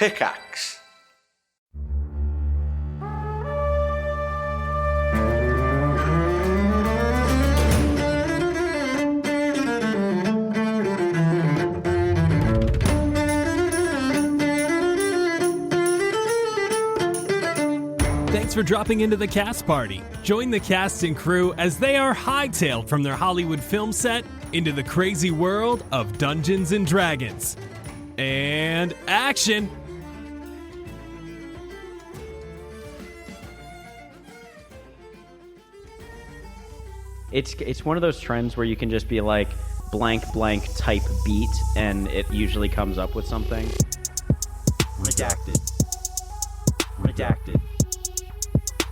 Pickaxe. Thanks for dropping into the cast party. Join the cast and crew as they are hightailed from their Hollywood film set into the crazy world of Dungeons and Dragons. And action! It's one of those trends where you can just be like blank blank type beat and it usually comes up with something. Redacted. Redacted.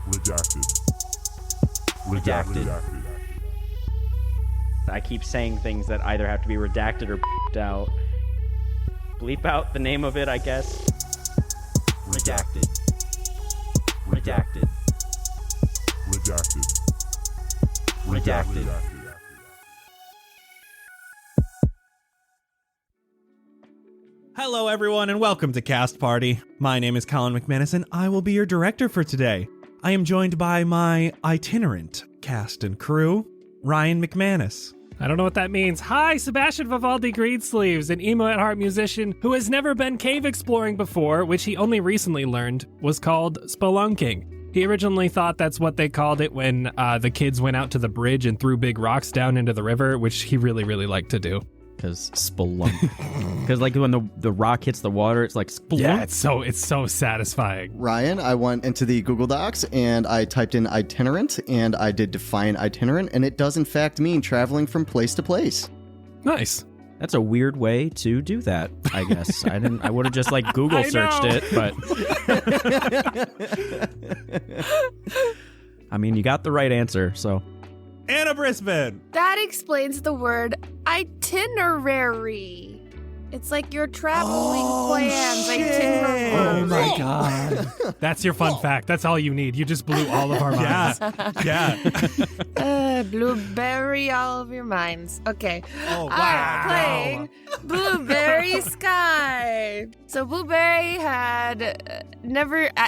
Redacted. Redacted. I keep saying things that either have to be redacted or bleeped out. Bleep out the name of it, I guess. Redacted. Redacted. Redacted. Redacted. Hello, everyone, and welcome to Cast Party. My name is Colin McManus, and I will be your director for today. I am joined by my itinerant cast and crew, Ryan McManus. I don't know what that means. Hi, Sebastian Vivaldi Greensleeves, an emo-at-heart musician who has never been cave exploring before, which he only recently learned was called spelunking. He originally thought that's what they called it when the kids went out to the bridge and threw big rocks down into the river, which he really, really liked to do. Because spelunk. Because like when the rock hits the water, it's like spelunk. Yeah, it's so satisfying. Ryan, I went into the Google Docs and I typed in itinerant and I did define itinerant, and it does in fact mean traveling from place to place. Nice. That's a weird way to do that, I guess. I would have just like Google searched it, but I mean, you got the right answer, so. Anna Brisbane. That explains the word itinerary. It's like your traveling plans. Itinerary. Oh my god. That's your fun fact. That's all you need. You just blew all of our minds. Yeah. Blueberry all of your minds. Okay. Oh, wow. I'm playing Blueberry Sky. So Blueberry had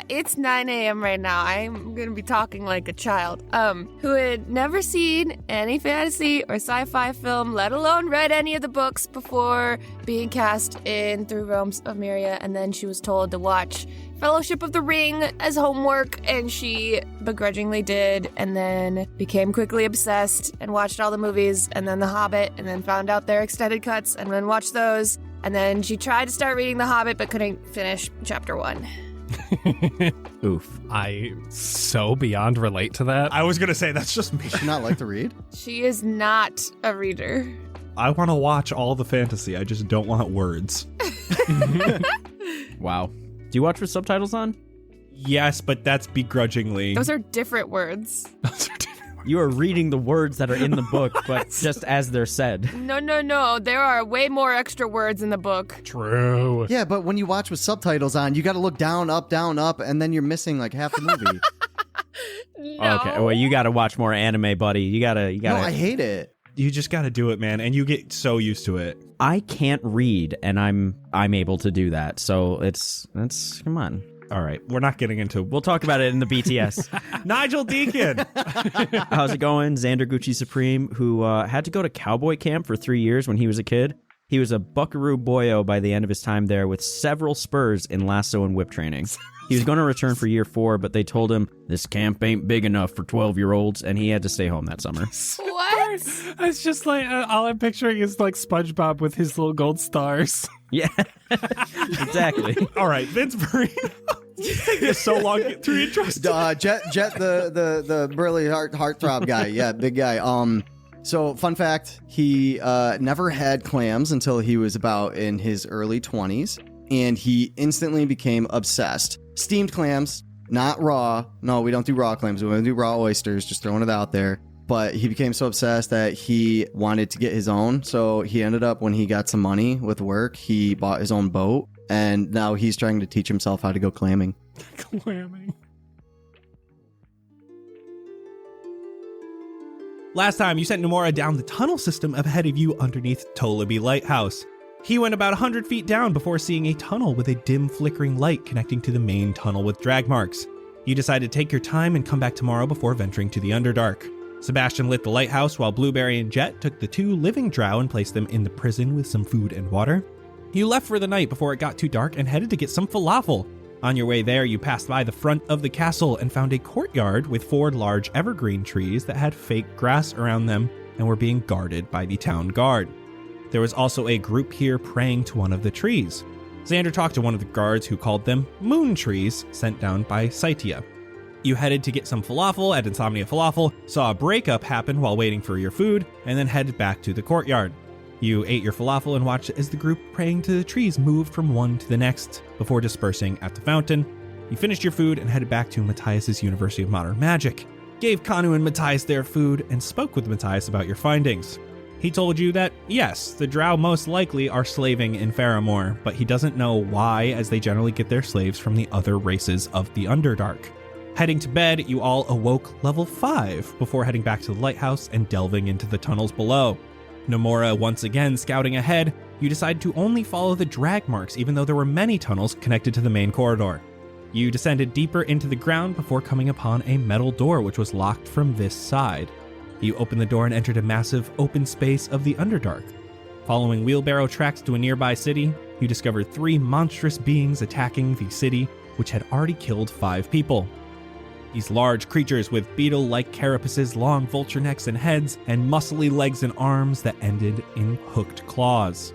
it's 9 a.m. right now. I'm going to be talking like a child. Who had never seen any fantasy or sci-fi film, let alone read any of the books before being cast in Through Realms of Myria, and then she was told to watch Fellowship of the Ring as homework, and she begrudgingly did, and then became quickly obsessed and watched all the movies, and then The Hobbit, and then found out their extended cuts, and then watched those, and then she tried to start reading The Hobbit, but couldn't finish chapter 1. Oof. I so beyond relate to that. I was going to say, that's just me. Does she not like to read? She is not a reader. I want to watch all the fantasy. I just don't want words. Wow. Do you watch with subtitles on? Yes, but that's begrudgingly. Those are different words. You are reading the words that are in the book, but just as they're said. No. There are way more extra words in the book. True. Yeah, but when you watch with subtitles on, you got to look down, up, and then you're missing like half the movie. No. Okay, well, you got to watch more anime, buddy. You gotta. No, I hate it. You just got to do it, man, and you get so used to it. I can't read, and I'm able to do that. So it's come on. All right, we're not getting into. We'll talk about it in the BTS. Nigel Deacon. How's it going? Xander Gucci Supreme, who had to go to cowboy camp for 3 years when he was a kid. He was a buckaroo boyo by the end of his time there with several spurs in lasso and whip training. He was going to return for year 4, but they told him this camp ain't big enough for 12-year-olds, and he had to stay home that summer. What? It's just like, all I'm picturing is like SpongeBob with his little gold stars. Yeah, exactly. All right, Vince Marino. It's so long to get through intros. Jett, the burly heartthrob guy. Yeah, big guy. So, fun fact, he never had clams until he was about in his early 20s, and he instantly became obsessed. Steamed clams, not raw. No, we don't do raw clams. We don't do raw oysters, just throwing it out there. But he became so obsessed that he wanted to get his own. So he ended up, when he got some money with work, he bought his own boat, and now he's trying to teach himself how to go clamming. Clamming. Last time, you sent Nomura down the tunnel system ahead of you underneath Tolaby Lighthouse. He went about 100 feet down before seeing a tunnel with a dim flickering light connecting to the main tunnel with drag marks. You decided to take your time and come back tomorrow before venturing to the Underdark. Sebastian lit the lighthouse while Blueberry and Jett took the 2 living drow and placed them in the prison with some food and water. You left for the night before it got too dark and headed to get some falafel. On your way there, you passed by the front of the castle and found a courtyard with 4 large evergreen trees that had fake grass around them and were being guarded by the town guard. There was also a group here praying to one of the trees. Xander talked to one of the guards who called them moon trees sent down by Saitia. You headed to get some falafel at Insomnia Falafel, saw a breakup happen while waiting for your food, and then headed back to the courtyard. You ate your falafel and watched as the group praying to the trees moved from one to the next before dispersing at the fountain. You finished your food and headed back to Matthias' University of Modern Magic, gave Kanu and Matthias their food, and spoke with Matthias about your findings. He told you that, yes, the drow most likely are slaving in Faramore, but he doesn't know why, as they generally get their slaves from the other races of the Underdark. Heading to bed, you all awoke level 5 before heading back to the lighthouse and delving into the tunnels below. Nomura once again scouting ahead, you decide to only follow the drag marks even though there were many tunnels connected to the main corridor. You descended deeper into the ground before coming upon a metal door which was locked from this side. You opened the door and entered a massive open space of the Underdark. Following wheelbarrow tracks to a nearby city, you discovered 3 monstrous beings attacking the city, which had already killed 5 people. These large creatures with beetle-like carapaces, long vulture necks and heads, and muscly legs and arms that ended in hooked claws.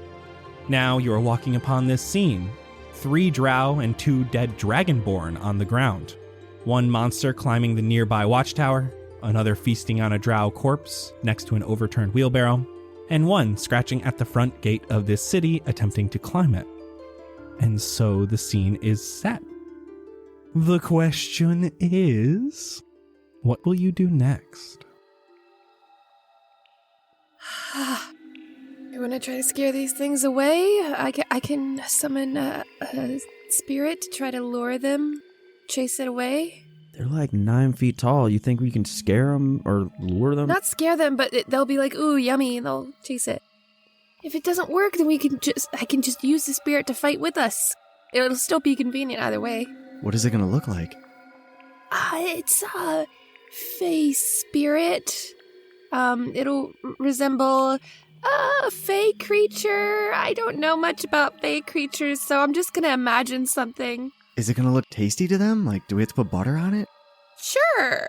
Now you are walking upon this scene. 3 drow and 2 dead dragonborn on the ground. 1 monster climbing the nearby watchtower, another feasting on a drow corpse next to an overturned wheelbarrow, and 1 scratching at the front gate of this city attempting to climb it. And so the scene is set. The question is, what will you do next? You want to try to scare these things away? I can summon a spirit to try to lure them, chase it away. They're like 9 feet tall. You think we can scare them or lure them? Not scare them, but they'll be like, ooh, yummy, and they'll chase it. If it doesn't work, then I can just use the spirit to fight with us. It'll still be convenient either way. What is it going to look like? It's a fey spirit. It'll resemble a fey creature. I don't know much about fey creatures, so I'm just gonna imagine something. Is it going to look tasty to them? Like, do we have to put butter on it? Sure.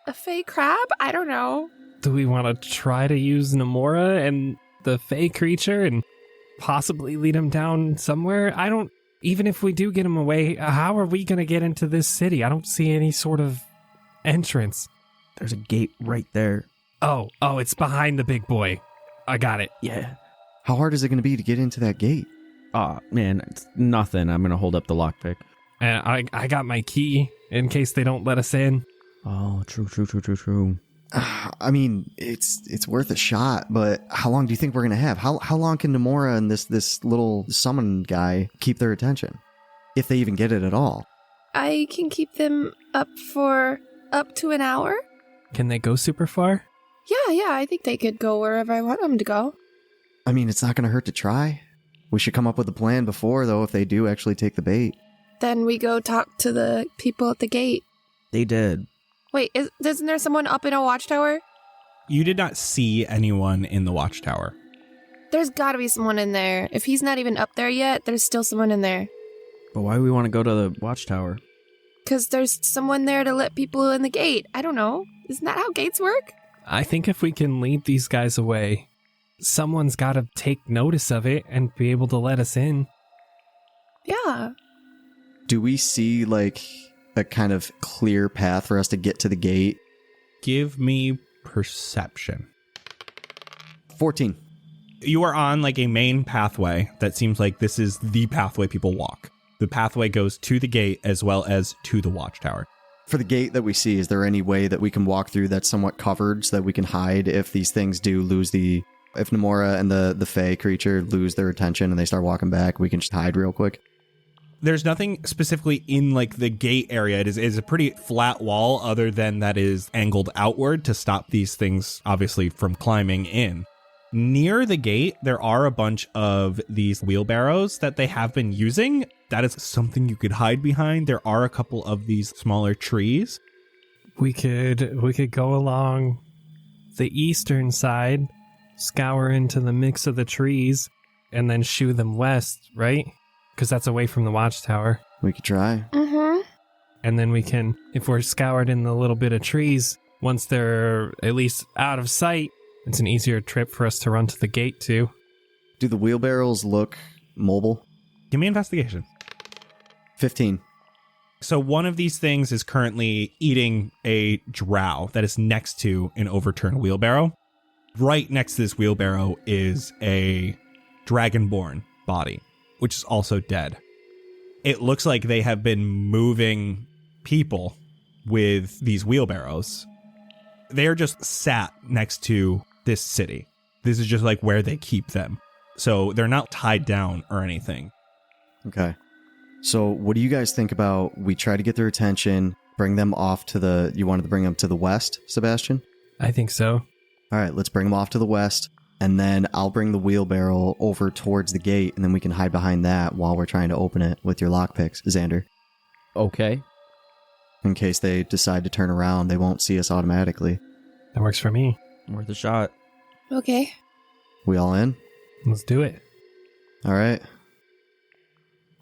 A fey crab? I don't know. Do we want to try to use Nomura and the fey creature and possibly lead him down somewhere? Even if we do get him away, how are we going to get into this city? I don't see any sort of entrance. There's a gate right there. Oh, it's behind the big boy. I got it. Yeah. How hard is it going to be to get into that gate? Oh, man, it's nothing. I'm going to hold up the lockpick. And I got my key in case they don't let us in. Oh, true. I mean, it's worth a shot, but how long do you think we're going to have? How long can Nomura and this little summon guy keep their attention? If they even get it at all. I can keep them up for up to an hour. Can they go super far? Yeah, I think they could go wherever I want them to go. I mean, it's not going to hurt to try. We should come up with a plan before, though, if they do actually take the bait. Then we go talk to the people at the gate. They did. Wait, isn't there someone up in a watchtower? You did not see anyone in the watchtower. There's gotta be someone in there. If he's not even up there yet, there's still someone in there. But why do we want to go to the watchtower? Because there's someone there to let people in the gate. I don't know. Isn't that how gates work? I think if we can lead these guys away, someone's got to take notice of it and be able to let us in. Yeah. Do we see, like, a kind of clear path for us to get to the gate? Give me perception. 14. You are on like a main pathway that seems like this is the pathway people walk. The pathway goes to the gate as well as to the watchtower. For the gate that we see, is there any way that we can walk through that's somewhat covered so that we can hide if these things do lose if Nomura and the Fey creature lose their attention and they start walking back, we can just hide real quick? There's nothing specifically in like the gate area. It is a pretty flat wall other than that is angled outward to stop these things obviously from climbing in. Near the gate, there are a bunch of these wheelbarrows that they have been using. That is something you could hide behind. There are a couple of these smaller trees. We could go along the eastern side, scour into the mix of the trees, and then shoo them west, right? Because that's away from the watchtower. We could try. Mm-hmm. And then we can, if we're scoured in the little bit of trees, once they're at least out of sight, it's an easier trip for us to run to the gate, too. Do the wheelbarrows look mobile? Give me investigation. 15. So one of these things is currently eating a drow that is next to an overturned wheelbarrow. Right next to this wheelbarrow is a dragonborn body, which is also dead. It looks like they have been moving people with these wheelbarrows. They are just sat next to this city. This is just like where they keep them. So they're not tied down or anything. Okay. So what do you guys think about we try to get their attention, bring them off to you wanted to bring them to the west, Sebastian? I think so. All right, let's bring them off to the west, and then I'll bring the wheelbarrow over towards the gate, and then we can hide behind that while we're trying to open it with your lockpicks, Xander. Okay. In case they decide to turn around, they won't see us automatically. That works for me. Worth a shot. Okay. We all in? Let's do it. All right.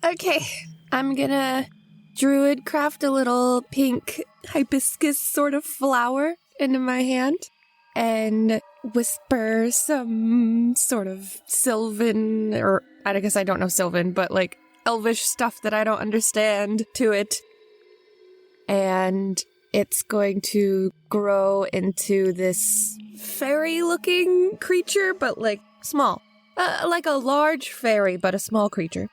Okay. I'm gonna druid craft a little pink hibiscus sort of flower into my hand and whisper some sort of Sylvan, or I guess I don't know Sylvan, but like elvish stuff that I don't understand to it. And it's going to grow into this fairy-looking creature, but like small. Like a large fairy, but a small creature.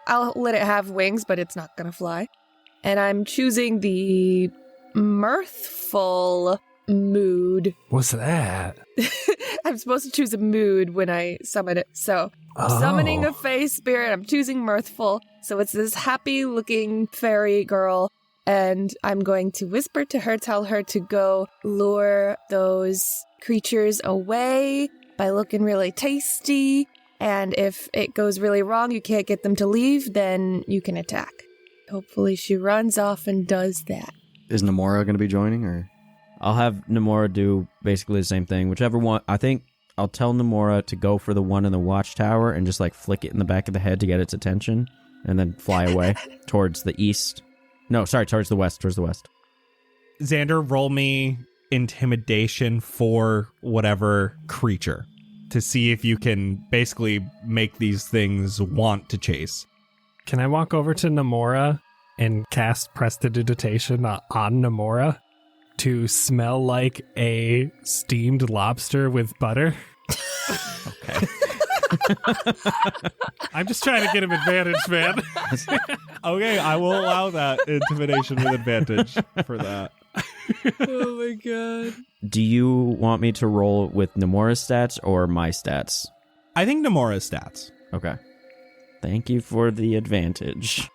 I'll let it have wings, but it's not going to fly. And I'm choosing the mirthful mood. What's that? I'm supposed to choose a mood when I summon it. So I'm summoning a fey spirit. I'm choosing mirthful. So it's this happy-looking fairy girl. And I'm going to whisper to her, tell her to go lure those creatures away by looking really tasty. And if it goes really wrong, you can't get them to leave, then you can attack. Hopefully she runs off and does that. Is Namora going to be joining, or? I'll have Namora do basically the same thing. Whichever one. I think I'll tell Namora to go for the one in the watchtower and just like flick it in the back of the head to get its attention and then fly away towards the east. No, sorry, towards the west. Xander, roll me intimidation for whatever creature to see if you can basically make these things want to chase. Can I walk over to Namora and cast Prestidigitation on Namora to smell like a steamed lobster with butter? Okay. I'm just trying to get him advantage, man. Okay, I will allow that intimidation with advantage for that. Oh my god. Do you want me to roll with Namora's stats or my stats? I think Namora's stats. Okay. Thank you for the advantage.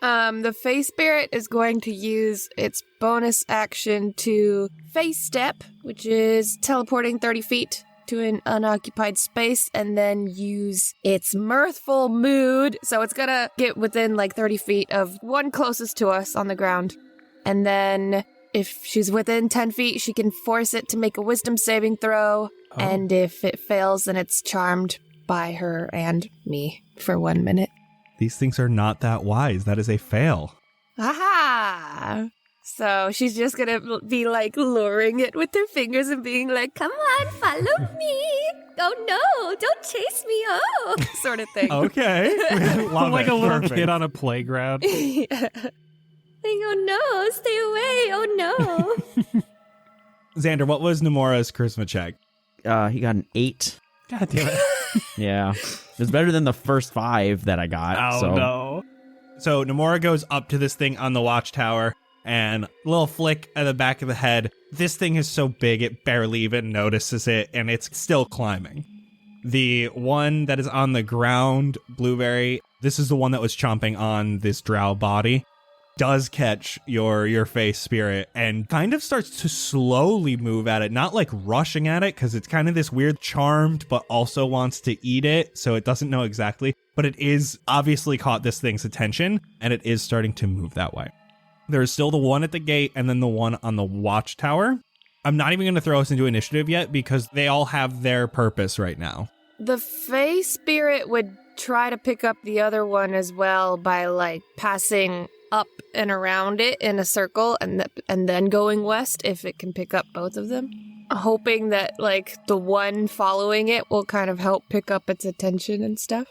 The Fey Spirit is going to use its bonus action to Fey Step, which is teleporting 30 feet to an unoccupied space, and then use its mirthful mood. So it's gonna get within like 30 feet of one closest to us on the ground. And then if she's within 10 feet, she can force it to make a wisdom saving throw. Oh. And if it fails, then it's charmed by her and me for 1 minute. These things are not that wise. That is a fail. Aha! So she's just gonna be like luring it with her fingers and being like, come on, follow me. Oh no, don't chase me. Oh, sort of thing. Okay. Love like it. a little Perfect. kid on a playground. Yeah. Like, oh no, stay away. Oh no. Xander, what was Namora's charisma check? He got an 8. God damn it. Yeah. It was better than the first 5 that I got. Oh, so. no. So Namora goes up to this thing on the watchtower and a little flick at the back of the head. This thing is so big it barely even notices it, and it's still climbing. The one that is on the ground, Blueberry, this is the one that was chomping on this drow body. does catch your face spirit and kind of starts to slowly move at it, not like rushing at it, because it's kind of this weird charmed, but also wants to eat it, so it doesn't know exactly. But it is obviously caught this thing's attention, and it is starting to move that way. There's still the one at the gate and then the one on the watchtower. I'm not even going to throw us into initiative yet because they all have their purpose right now. The Fey spirit would try to pick up the other one as well by like passing up and around it in a circle and then going west if it can pick up both of them, hoping that like the one following it will kind of help pick up its attention and stuff.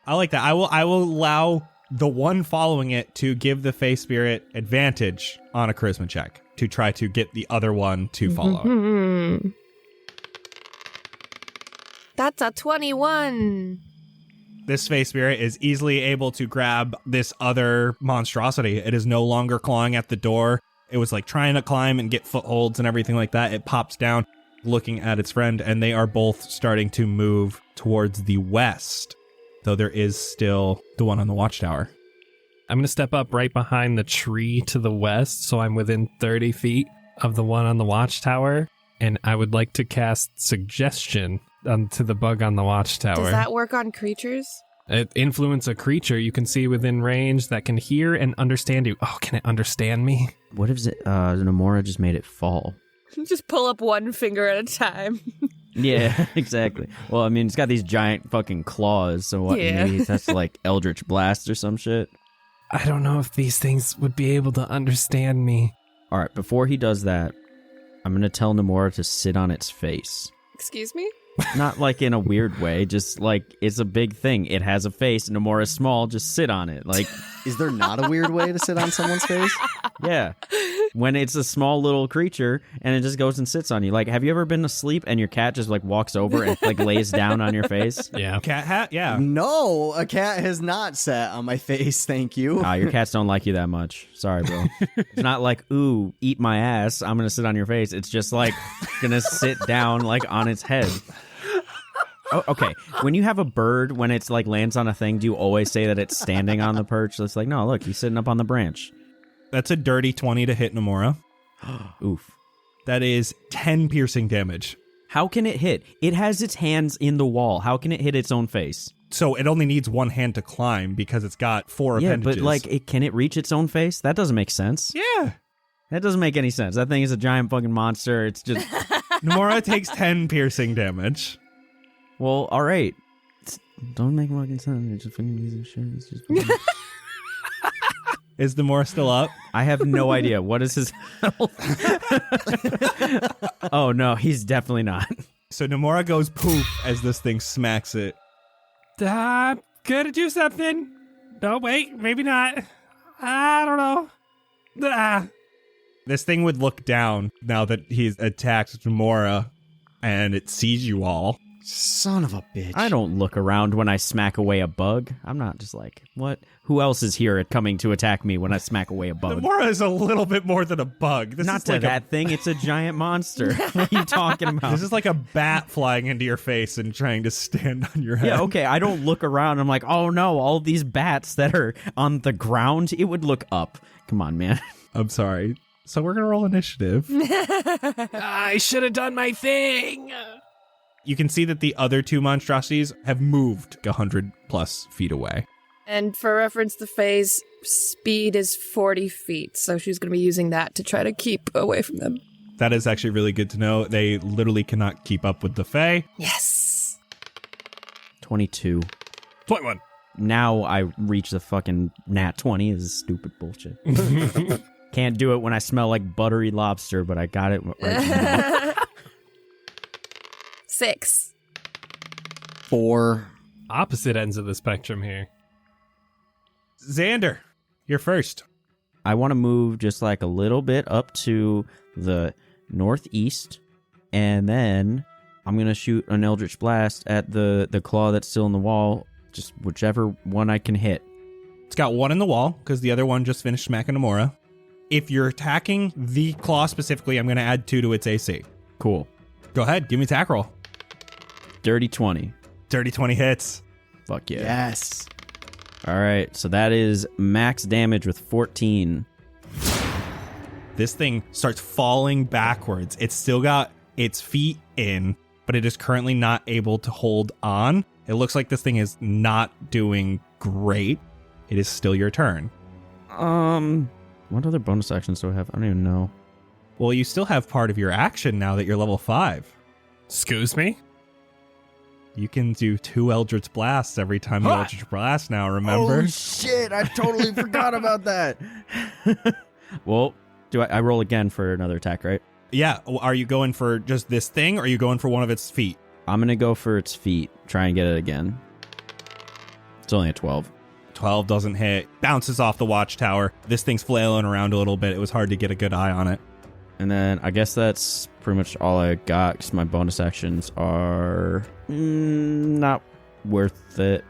I like that. I will allow the one following it to give the Fey spirit advantage on a charisma check to try to get the other one to follow. Mm-hmm. That's a 21. This Fey spirit is easily able to grab this other monstrosity. It is no longer clawing at the door. It was like trying to climb and get footholds and everything like that. It pops down looking at its friend, and they are both starting to move towards the west, though there is still the one on the watchtower. I'm going to step up right behind the tree to the west, so I'm within 30 feet of the one on the watchtower, and I would like to cast Suggestion to the bug on the watchtower. Does that work on creatures? It influence a creature you can see within range that can hear and understand you. Oh, can it understand me? What if Nomura just made it fall? Just pull up one finger at a time. Yeah, exactly. Well, I mean, it's got these giant fucking claws, so what? Yeah. Maybe that's like Eldritch Blast or some shit. I don't know if these things would be able to understand me. All right, before he does that, I'm going to tell Nomura to sit on its face. Excuse me? Not like in a weird way, just like it's a big thing. It has a face. Nomura's small, just sit on it. Like, Is there not a weird way to sit on someone's face? yeah. When it's a small little creature and it just goes and sits on you. Like, have you ever been asleep and your cat just like walks over and like lays down on your face? Yeah. Cat hat? Yeah. No, a cat has not sat on my face, thank you. Your cats don't like you that much. Sorry, bro. It's not like, ooh, eat my ass, I'm gonna sit on your face. It's just like gonna sit down like on its head. Oh, okay. When you have a bird, when it's like lands on a thing, do you always say that it's standing on the perch? It's like, no, look, he's sitting up on the branch. That's a dirty 20 to hit Nomura. Oof. That is 10 piercing damage. How can it hit? It has its hands in the wall. How can it hit its own face? So it only needs one hand to climb because it's got 4 appendages. But like, can it reach its own face? That doesn't make sense. Yeah. That doesn't make any sense. That thing is a giant fucking monster. It's just... Nomura takes 10 piercing damage. Well, all right. Don't make fucking sense. It's just fucking piece of shit. It's just fucking... Is Nomura still up? I have no idea. What is his health? Oh, no, he's definitely not. So Nomura goes poof as this thing smacks it. Gonna do something. No, wait, maybe not. I don't know. This thing would look down now that he's attacked Nomura and it sees you all. Son of a bitch. I don't look around when I smack away a bug. I'm not just like, what? Who else is here coming to attack me when I smack away a bug? Nomura is a little bit more than a bug. This Not is to like that thing. It's a giant monster. What are you talking about? This is like a bat flying into your face and trying to stand on your head. Yeah, okay, I don't look around. I'm like, oh no, all these bats that are on the ground. It would look up. Come on, man. I'm sorry. So we're going to roll initiative. I should have done my thing. You can see that the other 2 monstrosities have moved 100 plus feet away. And for reference, the Fae's speed is 40 feet, so she's going to be using that to try to keep away from them. That is actually really good to know. They literally cannot keep up with the Fae. Yes. 22. 21. Now I reach the fucking nat 20. This is stupid bullshit. Can't do it when I smell like buttery lobster, but I got it right now. 6. 4. Opposite ends of the spectrum here. Xander, you're first. I want to move just like a little bit up to the northeast, and then I'm going to shoot an Eldritch Blast at the claw that's still in the wall, just whichever one I can hit. It's got 1 in the wall because the other one just finished smacking Nomura. If you're attacking the claw specifically, I'm going to add 2 to its AC. Cool. Go ahead, give me attack roll. Dirty 20. Dirty 20 hits. Fuck yeah. Yes. All right, so that is max damage with 14. This thing starts falling backwards. It's still got its feet in, but it is currently not able to hold on. It looks like this thing is not doing great. It is still your turn. What other bonus actions do I have? I don't even know. Well, you still have part of your action now that you're level 5. Excuse me? You can do 2 Eldritch Blasts every time you Eldritch Blast now, remember? Oh, shit. I totally forgot about that. Well, I roll again for another attack, right? Yeah. Are you going for just this thing, or are you going for one of its feet? I'm going to go for its feet. Try and get it again. It's only a 12. 12 doesn't hit. Bounces off the watchtower. This thing's flailing around a little bit. It was hard to get a good eye on it. And then I guess that's pretty much all I got, because my bonus actions are not worth it.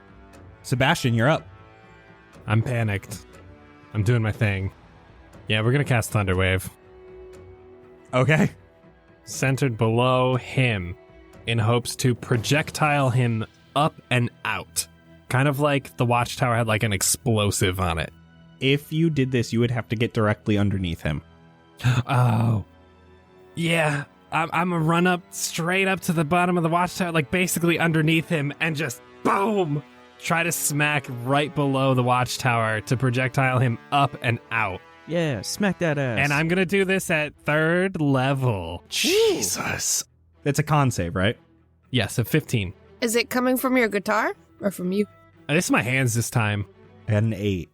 Sebastian, you're up. I'm panicked. I'm doing my thing. Yeah, we're going to cast Thunderwave. Okay. Centered below him in hopes to projectile him up and out. Kind of like the watchtower had like an explosive on it. If you did this, you would have to get directly underneath him. Oh. Yeah, I'm going to run up straight up to the bottom of the watchtower, like basically underneath him, and just boom! Try to smack right below the watchtower to projectile him up and out. Yeah, smack that ass. And I'm going to do this at 3rd level. Jesus. It's a con save, right? Yes, a 15. Is it coming from your guitar or from you? This is my hands this time. I had an 8.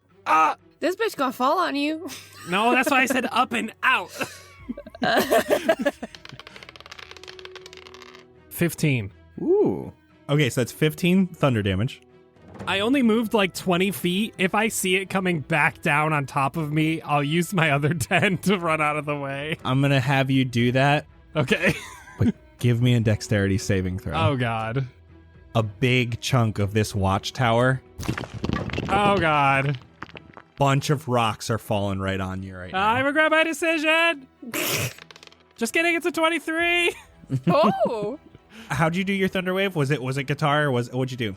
This bitch gonna fall on you. No, that's why I said up and out. 15. Ooh. Okay, so that's 15 thunder damage. I only moved like 20 feet. If I see it coming back down on top of me, I'll use my other 10 to run out of the way. I'm going to have you do that, Okay. but give me a dexterity saving throw. Oh, God. A big chunk of this watchtower, Oh, God. bunch of rocks are falling right on you right now. I regret my decision. Just kidding. It's a 23. Oh. How'd you do your thunder wave? Was it guitar, or what'd you do?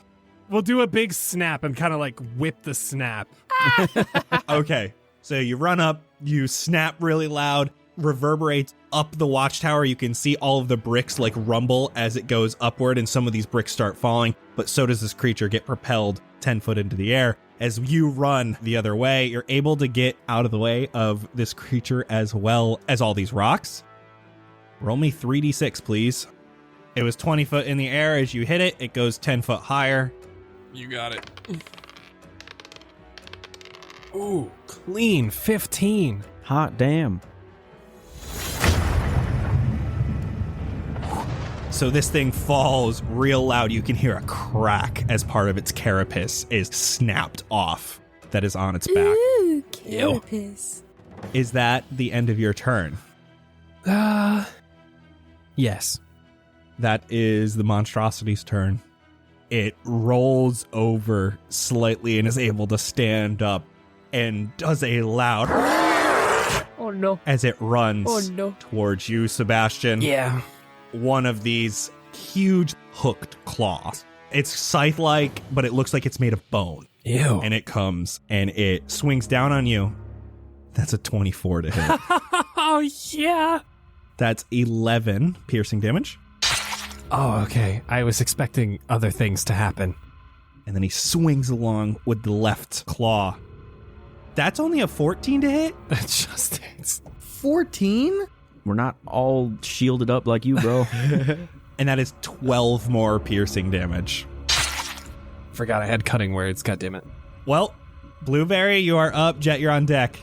We'll do a big snap and kind of like whip the snap. Okay, so you run up, you snap really loud, reverberates up the watchtower. You can see all of the bricks like rumble as it goes upward, and some of these bricks start falling, but so does this creature get propelled 10 foot into the air. As you run the other way, you're able to get out of the way of this creature as well as all these rocks. Roll me 3d6, please. It was 20 foot in the air. As you hit it, it goes 10 foot higher. You got it. Ooh, clean 15. Hot damn. So this thing falls real loud. You can hear a crack as part of its carapace is snapped off that is on its back. Ooh, carapace. Is that the end of your turn? Yes. That is the monstrosity's turn. It rolls over slightly and is able to stand up and does a loud Oh no. as it runs Oh no. towards you, Sebastian. Yeah. One of these huge hooked claws. It's scythe-like, but it looks like it's made of bone. Ew. And it comes and it swings down on you. That's a 24 to hit. Oh, yeah. That's 11 piercing damage. Oh, okay. I was expecting other things to happen. And then he swings along with the left claw. That's only a 14 to hit? That's just it. 14? We're not all shielded up like you, bro. And that is 12 more piercing damage. Forgot I had cutting words. God damn it. Well, Blueberry, you are up. Jett, you're on deck.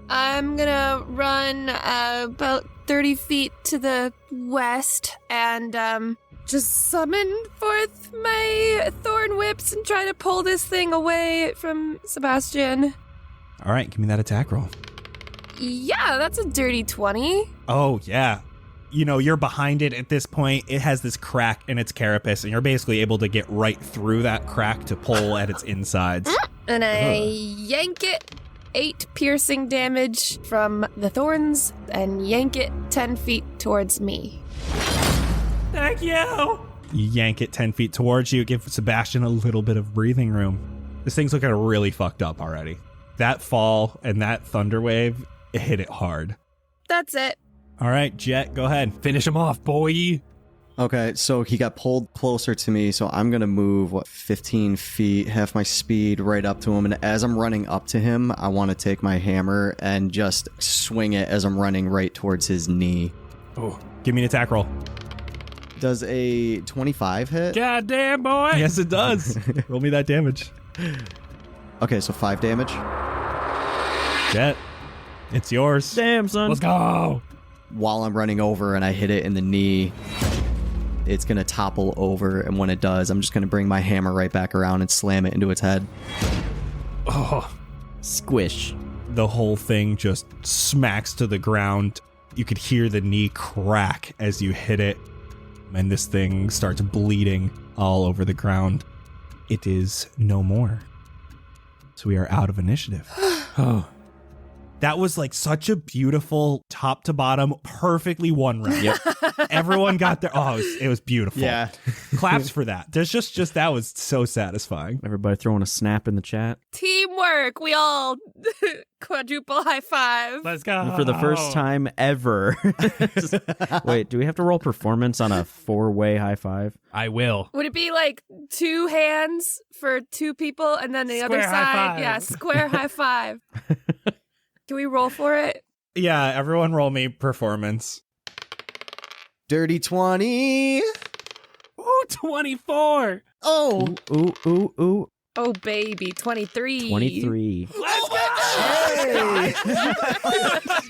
I'm gonna run about 30 feet to the west and just summon forth my thorn whips and try to pull this thing away from Sebastian. All right, give me that attack roll. Yeah, that's a dirty 20. Oh, yeah. You know, you're behind it at this point. It has this crack in its carapace, and you're basically able to get right through that crack to pull at its insides. And I yank it. 8 piercing damage from the thorns and yank it 10 feet towards me. Thank you. You yank it 10 feet towards you, give Sebastian a little bit of breathing room. This thing's looking really fucked up already. That fall and that thunder wave, it hit it hard. That's it. All right, Jett, go ahead. Finish him off, boy. Okay, so he got pulled closer to me, so I'm going to move, 15 feet, half my speed right up to him. And as I'm running up to him, I want to take my hammer and just swing it as I'm running right towards his knee. Oh, give me an attack roll. Does a 25 hit? Goddamn, boy. Yes, it does. Roll me that damage. Okay, so 5 damage. Jett, it's yours. Damn, son. Let's go. While I'm running over and I hit it in the knee, it's going to topple over. And when it does, I'm just going to bring my hammer right back around and slam it into its head. Oh, Squish. the whole thing just smacks to the ground. You could hear the knee crack as you hit it, and this thing starts bleeding all over the ground. It is no more. So we are out of initiative. Oh. That was like such a beautiful top to bottom, perfectly one round. Yep. Everyone got their, it was beautiful. Yeah. Claps for that. There's just that was so satisfying. Everybody throwing a snap in the chat. Teamwork. We all quadruple high five. Let's go. And for the first time ever. Wait, do we have to roll performance on a 4-way high five? I will. Would it be like 2 hands for 2 people and then the Square other high side? five. Yeah, square high five. Can we roll for it? Yeah, everyone roll me performance. Dirty 20. Ooh, 24. Oh. Ooh. Oh, baby. 23. 23. Let's go. Hey.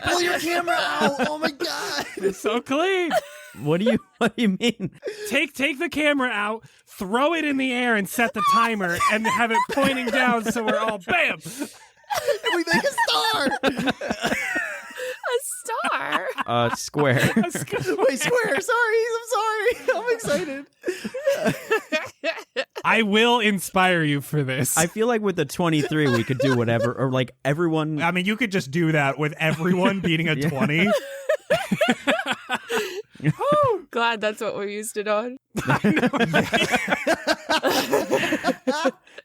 Pull your camera out. Oh, my God. It's so clean. What do you mean? Take the camera out, throw it in the air, and set the timer, and have it pointing down so we're all bam. We make a star. A star? Square. Wait, square. Sorry. I'm sorry. I'm excited. I will inspire you for this. I feel like with the 23, we could do whatever, or like everyone. I mean, you could just do that with everyone beating a 20. Glad that's what we used it on.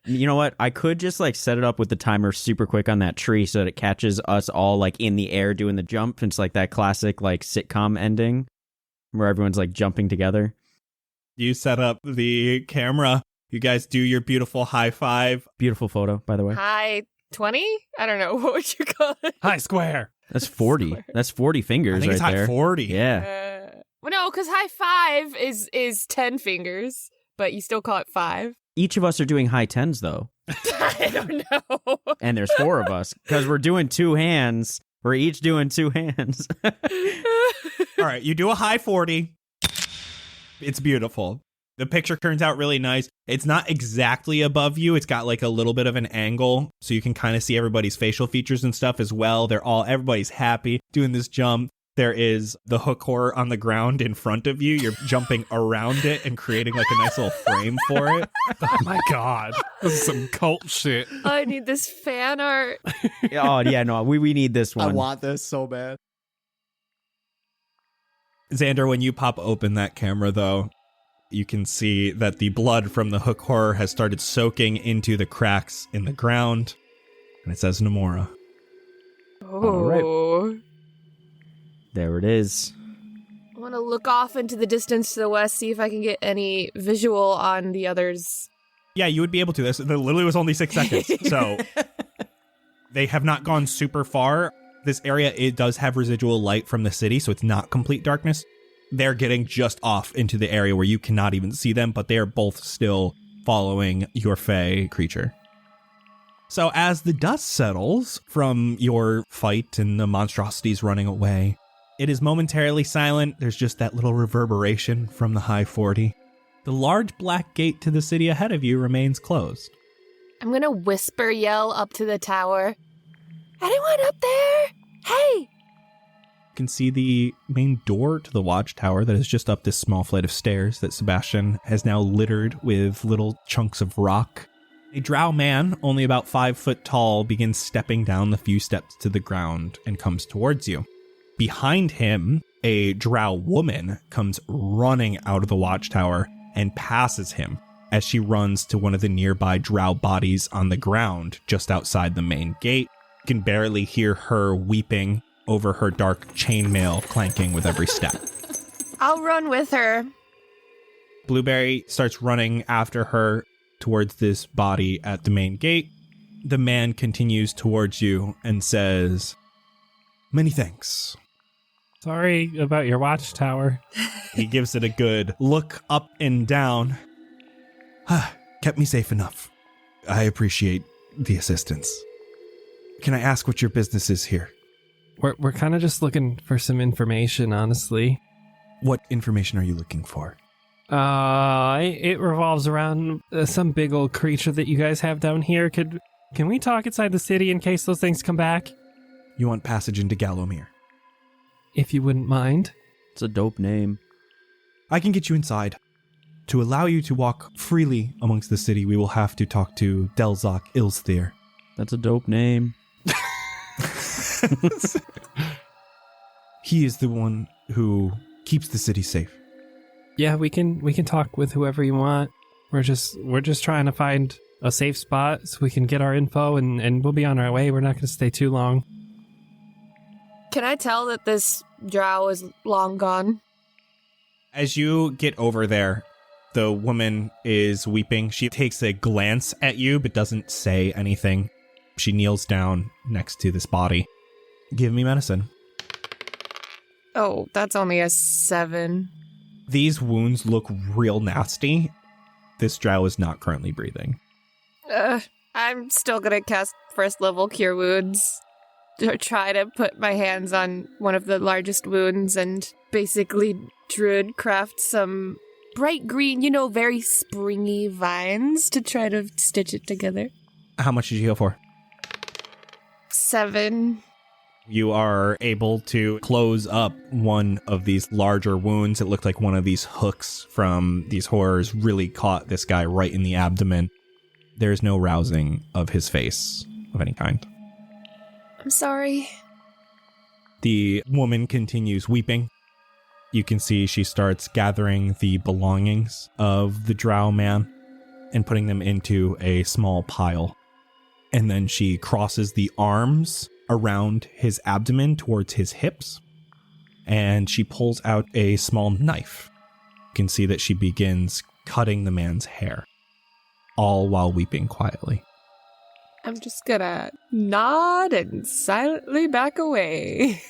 You know what? I could just like set it up with the timer super quick on that tree so that it catches us all like in the air doing the jump. It's like that classic like sitcom ending where everyone's like jumping together. You set up the camera. You guys do your beautiful high five. Beautiful photo, by the way. High 20? I don't know. What would you call it? High square. That's 40. Square. That's 40 fingers I think right it's high there. 40. Yeah. Well, no, because high 5 is 10 fingers, but you still call it 5. Each of us are doing high 10s though. I don't know. And there's 4 of us because we're doing 2 hands. We're each doing 2 hands. All right, you do a high 40. It's beautiful. The picture turns out really nice. It's not exactly above you. It's got like a little bit of an angle, so you can kind of see everybody's facial features and stuff as well. Everybody's happy doing this jump. There is the hook horror on the ground in front of you. You're jumping around it and creating like a nice little frame for it. Oh my God. This is some cult shit. I need this fan art. Oh, yeah, no, we need this I one. want this so bad. Xander, when you pop open that camera, though, you can see that the blood from the hook horror has started soaking into the cracks in the ground. And it says Nomura. Oh. There it is. I want to look off into the distance to the west, see if I can get any visual on the others. Yeah, you would be able to. This literally was only 6 seconds. So they have not gone super far. This area, it does have residual light from the city, so it's not complete darkness. They're getting just off into the area where you cannot even see them, but they are both still following your Fae creature. So as the dust settles from your fight and the monstrosities running away, it is momentarily silent. There's just that little reverberation from the high 40. The large black gate to the city ahead of you remains closed. I'm going to whisper yell up to the tower. Anyone up there? Hey! You can see the main door to the watchtower that is just up this small flight of stairs that Sebastian has now littered with little chunks of rock. A drow man, only about 5 foot tall, begins stepping down the few steps to the ground and comes towards you. Behind him, a drow woman comes running out of the watchtower and passes him. as she runs to one of the nearby drow bodies on the ground just outside the main gate. You can barely hear her weeping over her dark chainmail clanking with every step. I'll run with her. Blueberry starts running after her towards this body at the main gate. The man continues towards you and says, "Many thanks." Sorry about your watchtower. He gives it a good look up and down. Kept me safe enough. I appreciate the assistance. Can I ask what your business is here? We're kind of just looking for some information, honestly. What information are you looking for? It revolves around some big old creature that you guys have down here. Can we talk inside the city in case those things come back? You want passage into Gallowmere? If you wouldn't mind. It's a dope name. I can get you inside. To allow you to walk freely amongst the city, we will have to talk to Delzok Ilsthir. That's a dope name. He is the one who keeps the city safe. Yeah, we can talk with whoever you want. We're just trying to find a safe spot so we can get our info and we'll be on our way. We're not going to stay too long. Can I tell that this drow is long gone? As you get over there, the woman is weeping. She takes a glance at you but doesn't say anything. She kneels down next to this body. Give me medicine. Oh, that's only a 7. These wounds look real nasty. This drow is not currently breathing. I'm still gonna cast first level cure wounds. Or try to put my hands on one of the largest wounds and basically druid craft some bright green, very springy vines to try to stitch it together. How much did you heal for? 7. You are able to close up one of these larger wounds. It looked like one of these hooks from these horrors really caught this guy right in the abdomen. There's no rousing of his face of any kind. I'm sorry. The woman continues weeping. You can see she starts gathering the belongings of the drow man and putting them into a small pile. And then she crosses the arms around his abdomen towards his hips, and she pulls out a small knife. You can see that she begins cutting the man's hair, all while weeping quietly. I'm just gonna nod and silently back away.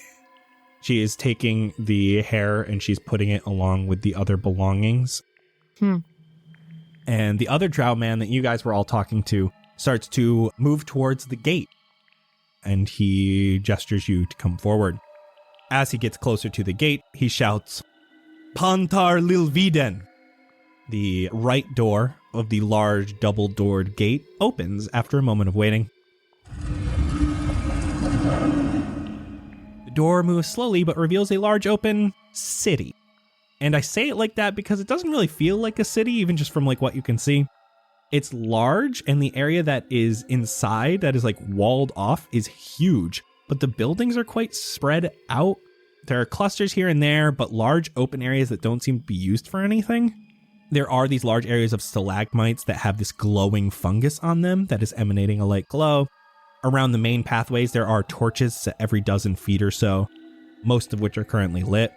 She is taking the hair and she's putting it along with the other belongings. And the other drow man that you guys were all talking to starts to move towards the gate. And he gestures you to come forward. As he gets closer to the gate, he shouts, "Pantar Lilviden!" The right door of the large double-doored gate opens after a moment of waiting. The door moves slowly but reveals a large open city. And I say it like that because it doesn't really feel like a city, even just from what you can see. It's large, and the area that is inside, that is walled off, is huge. But the buildings are quite spread out. There are clusters here and there, but large open areas that don't seem to be used for anything. There are these large areas of stalagmites that have this glowing fungus on them that is emanating a light glow. Around the main pathways, there are torches every dozen feet or so, most of which are currently lit.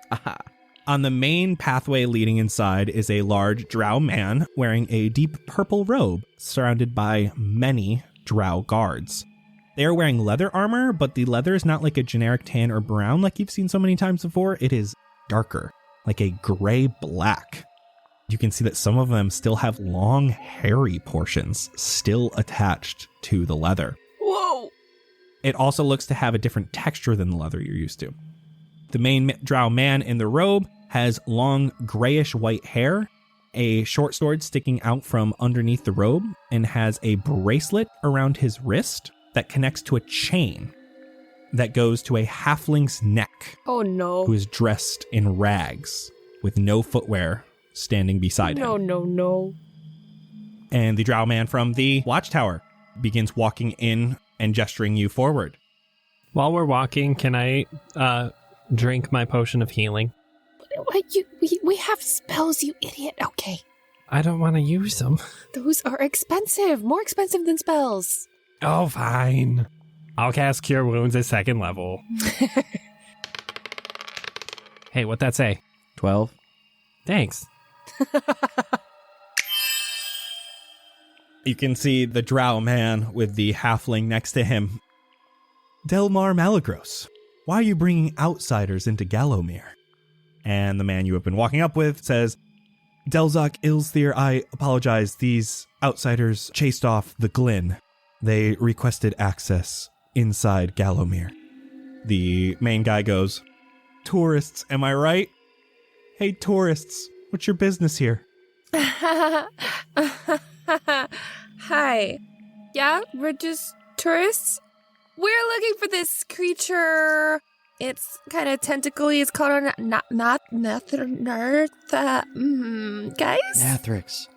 On the main pathway leading inside is a large drow man wearing a deep purple robe, surrounded by many drow guards. They are wearing leather armor, but the leather is not like a generic tan or brown like you've seen so many times before. It is darker, like a gray-black. You can see that some of them still have long, hairy portions still attached to the leather. Whoa! It also looks to have a different texture than the leather you're used to. The main drow man in the robe has long grayish-white hair, a short sword sticking out from underneath the robe, and has a bracelet around his wrist that connects to a chain that goes to a halfling's neck. Oh no. Who is dressed in rags with no footwear standing beside him. No. And the drow man from the watchtower begins walking in and gesturing you forward. While we're walking, can I drink my potion of healing? We have spells, you idiot. Okay. I don't want to use them. Those are expensive. More expensive than spells. Oh, fine. I'll cast Cure Wounds at 2nd level. Hey, what'd that say? 12. Thanks. You can see the drow man with the halfling next to him. Delmar Malagros, why are you bringing outsiders into Gallowmere? And the man you have been walking up with says, Delzok Ilsthir, I apologize. These outsiders chased off the Glyn. They requested access inside Gallowmere. The main guy goes, tourists, am I right? Hey, tourists, what's your business here? Hi. Yeah, we're just tourists. We're looking for this creature. It's kind of tentacly. It's called guys.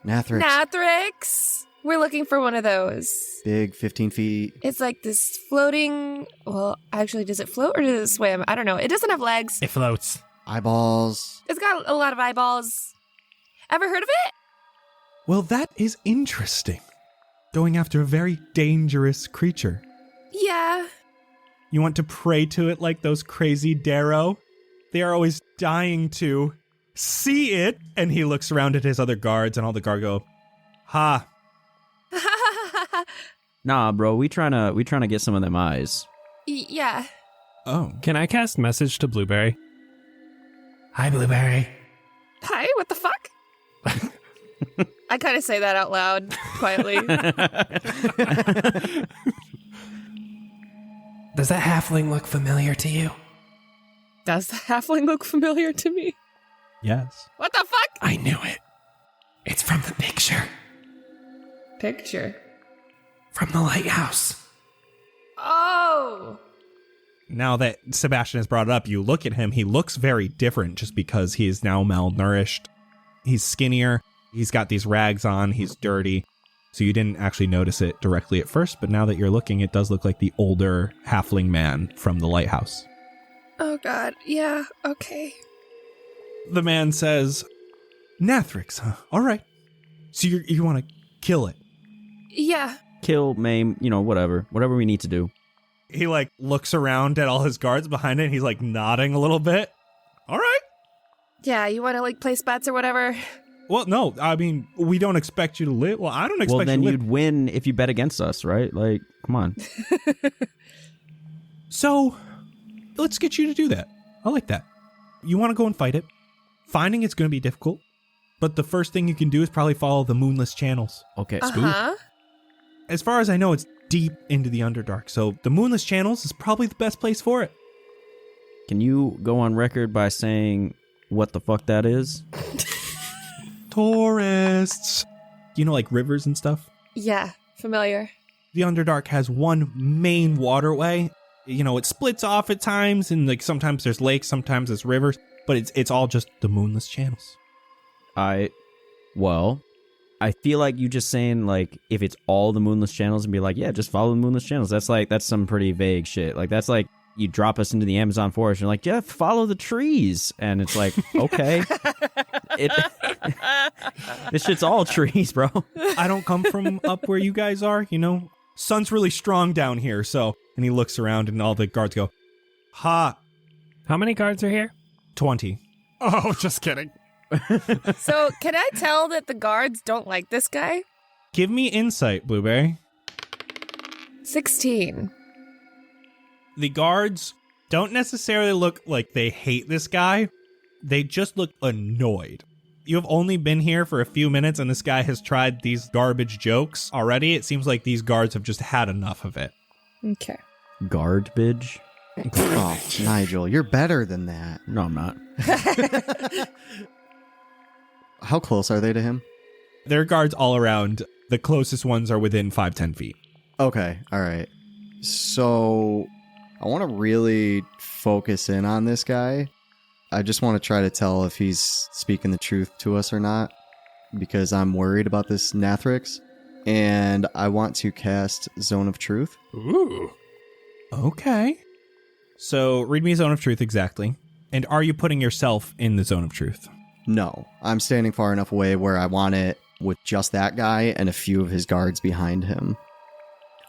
Nathrix. We're looking for one of those. Big, 15 feet. It's like this floating. Well, actually, does it float or does it swim? I don't know. It doesn't have legs. It floats. Eyeballs. It's got a lot of eyeballs. Ever heard of it? Well, that is interesting. Going after a very dangerous creature. Yeah. You want to pray to it like those crazy Darrow? They are always dying to see it. And he looks around at his other guards, and all the guards go, ha. Nah, bro, we tryna get some of them eyes. Yeah. Oh. Can I cast message to Blueberry? Hi, Blueberry. Hi, what the fuck? I kind of say that out loud, quietly. Does that halfling look familiar to you? Does the halfling look familiar to me? Yes. What the fuck? I knew it. It's from the picture. Picture. From the lighthouse. Oh. Now that Sebastian has brought it up, you look at him, he looks very different just because he is now malnourished. He's skinnier, he's got these rags on, he's dirty. So you didn't actually notice it directly at first, but now that you're looking, it does look like the older halfling man from the lighthouse. Oh god, yeah, okay. The man says, Nathrix, huh? All right. So you want to kill it? Yeah. Kill, maim, whatever we need to do. He looks around at all his guards behind it, and he's nodding a little bit. All right. Yeah, you want to place bets or whatever? Well, no, I mean, we don't expect you to live. Well, I don't expect Well, then you to live. you'd win if you bet against us, right? Come on. So, let's get you to do that. I like that. You want to go and fight it. Finding it's going to be difficult, but the first thing you can do is probably follow the moonless channels. Okay. Uh-huh. As far as I know, it's deep into the Underdark, so the moonless channels is probably the best place for it. Can you go on record by saying what the fuck that is? Tourists. Rivers and stuff? Yeah, familiar. The Underdark has one main waterway. It splits off at times, and sometimes there's lakes, sometimes there's rivers, but it's all just the moonless channels. Well, I feel like you just saying if it's all the moonless channels and be yeah, just follow the moonless channels. That's some pretty vague shit. That's you drop us into the Amazon forest and you're Jeff, follow the trees. And it's okay. This shit's all trees, bro. I don't come from up where you guys are, Sun's really strong down here, so. And he looks around and all the guards go, ha. How many guards are here? 20. Oh, just kidding. So, can I tell that the guards don't like this guy? Give me insight, Blueberry. 16. The guards don't necessarily look like they hate this guy. They just look annoyed. You have only been here for a few minutes and this guy has tried these garbage jokes already. It seems like these guards have just had enough of it. Okay. Garbage? Oh, Nigel, you're better than that. No, I'm not. How close are they to him? There are guards all around. The closest ones are within 5-10 feet. Okay, all right. So I want to really focus in on this guy. I just want to try to tell if he's speaking the truth to us or not, because I'm worried about this Nathrix, and I want to cast Zone of Truth. Ooh. Okay. So read me Zone of Truth exactly. And are you putting yourself in the Zone of Truth? No, I'm standing far enough away where I want it with just that guy and a few of his guards behind him.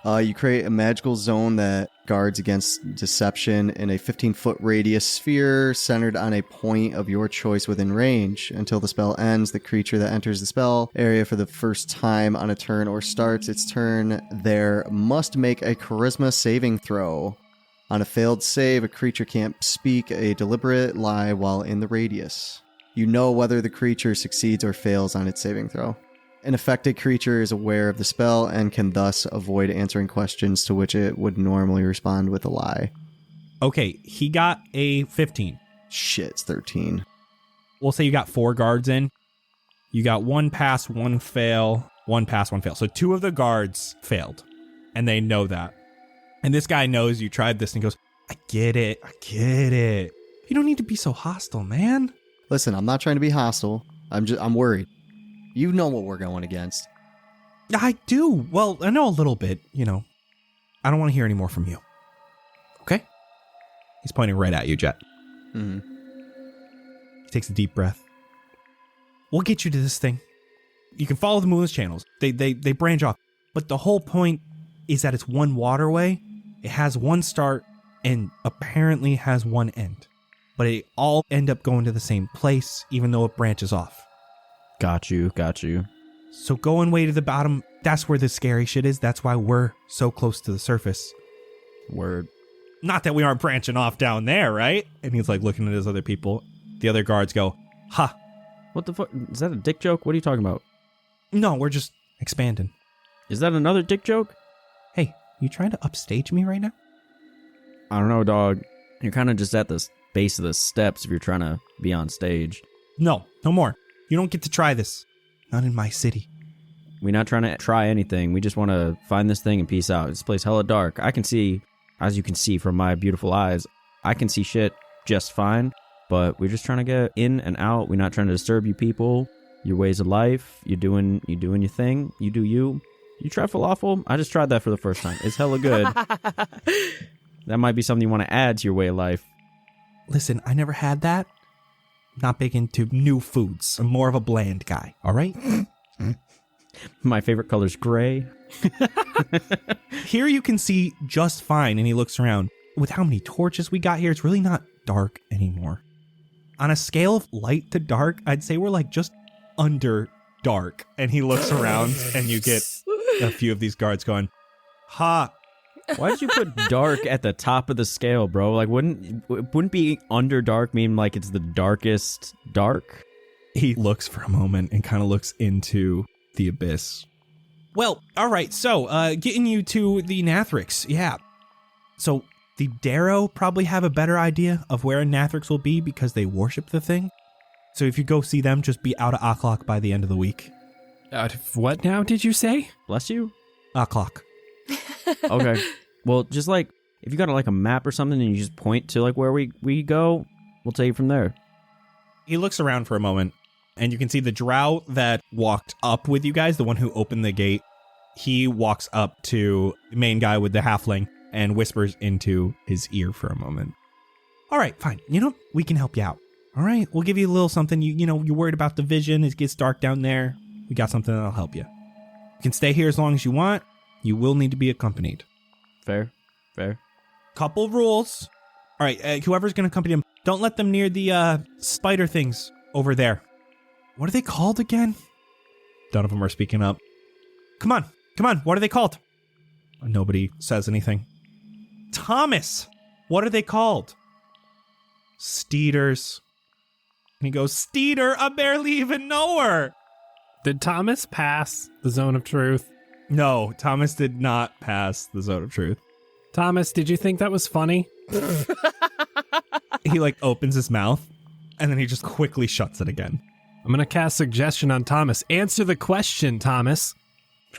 You create a magical zone that guards against deception in a 15-foot radius sphere centered on a point of your choice within range. Until the spell ends, the creature that enters the spell area for the first time on a turn or starts its turn there must make a charisma saving throw. On a failed save, a creature can't speak a deliberate lie while in the radius. You know whether the creature succeeds or fails on its saving throw. An affected creature is aware of the spell and can thus avoid answering questions to which it would normally respond with a lie. Okay, he got a 15. Shit, it's 13. We'll say you got 4 guards in. You got 1 pass, 1 fail, 1 pass, 1 fail. So 2 of the guards failed, and they know that. And this guy knows you tried this and goes, I get it. You don't need to be so hostile, man. Listen, I'm not trying to be hostile. I'm worried. You know what we're going against. I do. Well, I know a little bit, I don't want to hear any more from you. Okay? He's pointing right at you, Jett. Mm-hmm. He takes a deep breath. We'll get you to this thing. You can follow the moonless channels. They branch off. But the whole point is that it's one waterway. It has one start and apparently has one end. But it all end up going to the same place, even though it branches off. Got you. So going way to the bottom, that's where the scary shit is. That's why we're so close to the surface. Word. Not that we aren't branching off down there, right? And he's like looking at his other people. The other guards go, ha. What the fuck? Is that a dick joke? What are you talking about? No, we're just expanding. Is that another dick joke? Hey, you trying to upstage me right now? I don't know, dog. You're kind of just at the base of the steps if you're trying to be on stage. No more. You don't get to try this. Not in my city. We're not trying to try anything. We just want to find this thing and peace out. This place hella dark. I can see, as you can see from my beautiful eyes, I can see shit just fine. But we're just trying to get in and out. We're not trying to disturb you people. Your ways of life. You're doing your thing. You do you. You try falafel? I just tried that for the first time. It's hella good. That might be something you want to add to your way of life. Listen, I never had that. Not big into new foods. I'm more of a bland guy, all right? My favorite color's gray. Here you can see just fine, and he looks around. With how many torches we got here, it's really not dark anymore. On a scale of light to dark, I'd say we're like just under dark. And he looks around, and you get a few of these guards going, ha. Why did you put dark at the top of the scale, bro? Like, wouldn't be under dark mean like it's the darkest dark? He looks for a moment and kind of looks into the abyss. Well, all right. So, getting you to the Nathrix. Yeah. So, the Darrow probably have a better idea of where Nathrix will be because they worship the thing. So, if you go see them, just be out of Aklak by the end of the week. What now did you say? Bless you? Aklak. Okay. Well, just like, if you got like a map or something and you just point to like where we go, we'll take it from there. He looks around for a moment, and you can see the drow that walked up with you guys, the one who opened the gate. He walks up to the main guy with the halfling and whispers into his ear for a moment. All right, fine. We can help you out. All right, we'll give you a little something. You're worried about the vision. It gets dark down there. We got something that'll help you. You can stay here as long as you want. You will need to be accompanied. Fair. Couple rules. All right, whoever's going to accompany him, don't let them near the spider things over there. What are they called again? None of them are speaking up. Come on. What are they called? Nobody says anything. Thomas, what are they called? Steeders. And he goes, Steeder, I barely even know her. Did Thomas pass the zone of truth? No, Thomas did not pass the zone of truth. Thomas, did you think that was funny? He opens his mouth and then he just quickly shuts it again. I'm going to cast suggestion on Thomas. Answer the question, Thomas.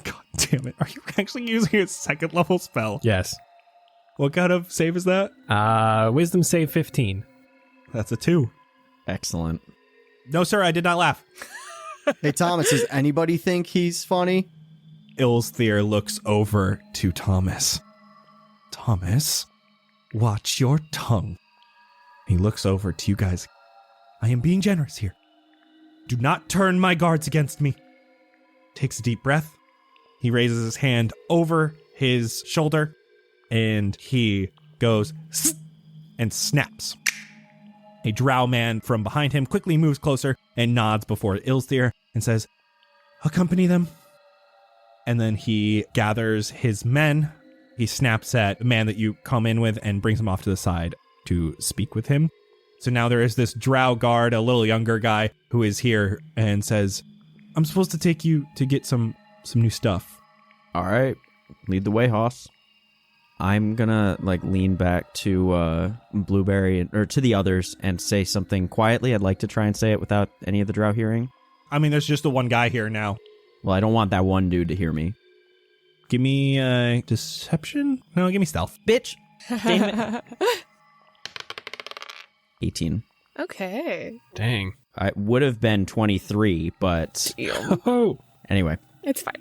God damn it. Are you actually using a 2nd level spell? Yes. What kind of save is that? Wisdom save 15. That's a 2. Excellent. No, sir, I did not laugh. Hey, Thomas, does anybody think he's funny? Ilsthir looks over to Thomas. Thomas, watch your tongue. He looks over to you guys. I am being generous here. Do not turn my guards against me. takes a deep breath. He raises his hand over his shoulder, and he goes and snaps. A drow man from behind him quickly moves closer and nods before Ilsthir and says, accompany them. And then he gathers his men. He snaps at the man that you come in with and brings him off to the side to speak with him. So now there is this drow guard, a little younger guy, who is here and says, I'm supposed to take you to get some new stuff. All right. Lead the way, Hoss. I'm gonna lean back to Blueberry or to the others and say something quietly. I'd like to try and say it without any of the drow hearing. I mean, there's just the one guy here now. Well, I don't want that one dude to hear me. Give me deception? No, give me stealth. Bitch! Damn it. 18. Okay. Dang. I would have been 23, but Oh. Anyway. It's fine.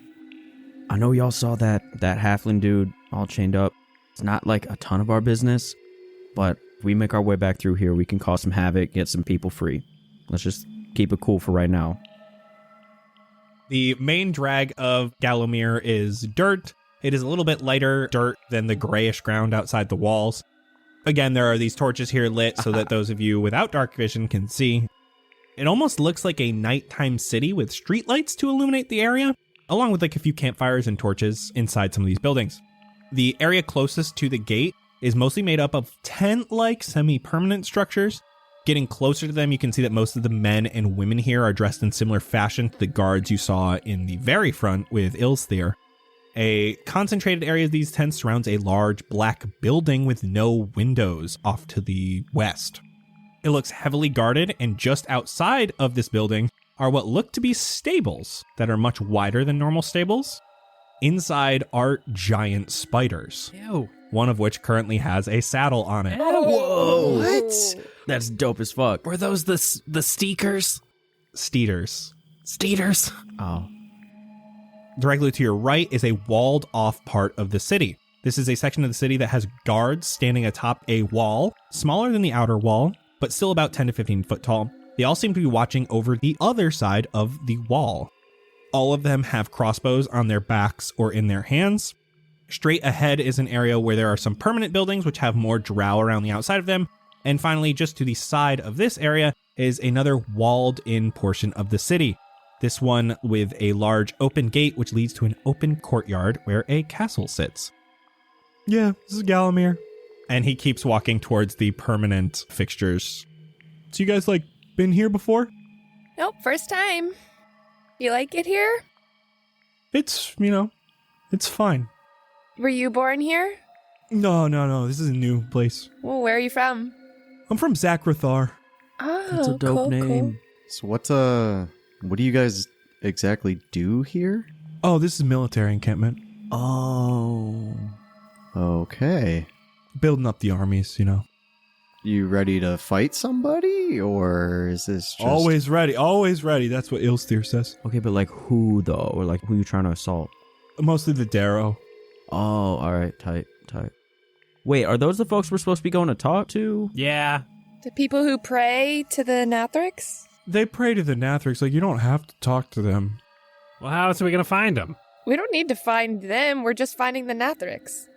I know y'all saw that halfling dude all chained up. It's not like a ton of our business, but if we make our way back through here, we can cause some havoc, get some people free. Let's just keep it cool for right now. The main drag of Gallowmere is dirt. It is a little bit lighter dirt than the grayish ground outside the walls. Again, there are these torches here lit so that those of you without dark vision can see. It almost looks like a nighttime city with streetlights to illuminate the area, along with a few campfires and torches inside some of these buildings. The area closest to the gate is mostly made up of tent-like semi-permanent structures. Getting closer to them, you can see that most of the men and women here are dressed in similar fashion to the guards you saw in the very front with Ilsthir. A concentrated area of these tents surrounds a large black building with no windows off to the west. It looks heavily guarded, and just outside of this building are what look to be stables that are much wider than normal stables. Inside are giant spiders, Ew. one of which currently has a saddle on it. Whoa! What? That's dope as fuck. Were those the steakers? Steeders. Steeders? Oh. Directly to your right is a walled off part of the city. This is a section of the city that has guards standing atop a wall, smaller than the outer wall, but still about 10 to 15 foot tall. They all seem to be watching over the other side of the wall. All of them have crossbows on their backs or in their hands. Straight ahead is an area where there are some permanent buildings which have more drow around the outside of them. And finally, just to the side of this area is another walled-in portion of the city. This one with a large open gate which leads to an open courtyard where a castle sits. Yeah, this is Gallowmere. And he keeps walking towards the permanent fixtures. So you guys, been here before? Nope, first time. You like it here? It's, it's fine. Were you born here? No, this is a new place. Well, where are you from? I'm from Zakrathar. Oh, That's a dope cool, name. So what do you guys exactly do here? Oh, this is military encampment. Oh. Okay. Building up the armies, You ready to fight somebody, or is this just... Always ready. That's what Ilsthir says. Okay, but who though? Or who you trying to assault? Mostly the Darrow. Oh, all right, tight. Wait, are those the folks we're supposed to be going to talk to? Yeah. The people who pray to the Nathrix? They pray to the Nathrix. You don't have to talk to them. Well, how else are we going to find them? We don't need to find them. We're just finding the Nathrix.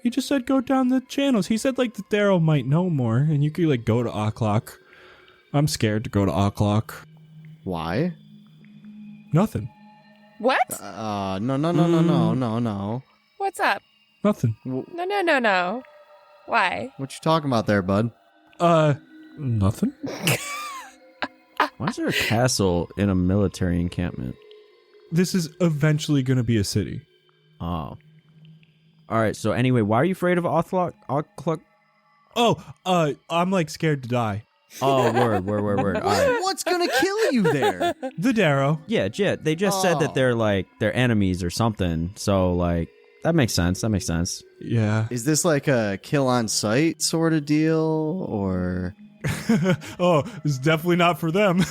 He just said go down the channels. He said, the Darrow might know more, and you could, go to Aklak. I'm scared to go to Aklak. Why? Nothing. What? No. What's up? Nothing. No. Why? What you talking about there, bud? Nothing. Why is there a castle in a military encampment? This is eventually going to be a city. Oh. All right, so anyway, why are you afraid of Aklak? Oh, I'm, scared to die. Oh, word. All right. What's gonna kill you there? The Darrow. Yeah, Jett, they just said that they're enemies or something, so, that makes sense. Yeah. Is this a kill on sight sort of deal, or... Oh, it's definitely not for them.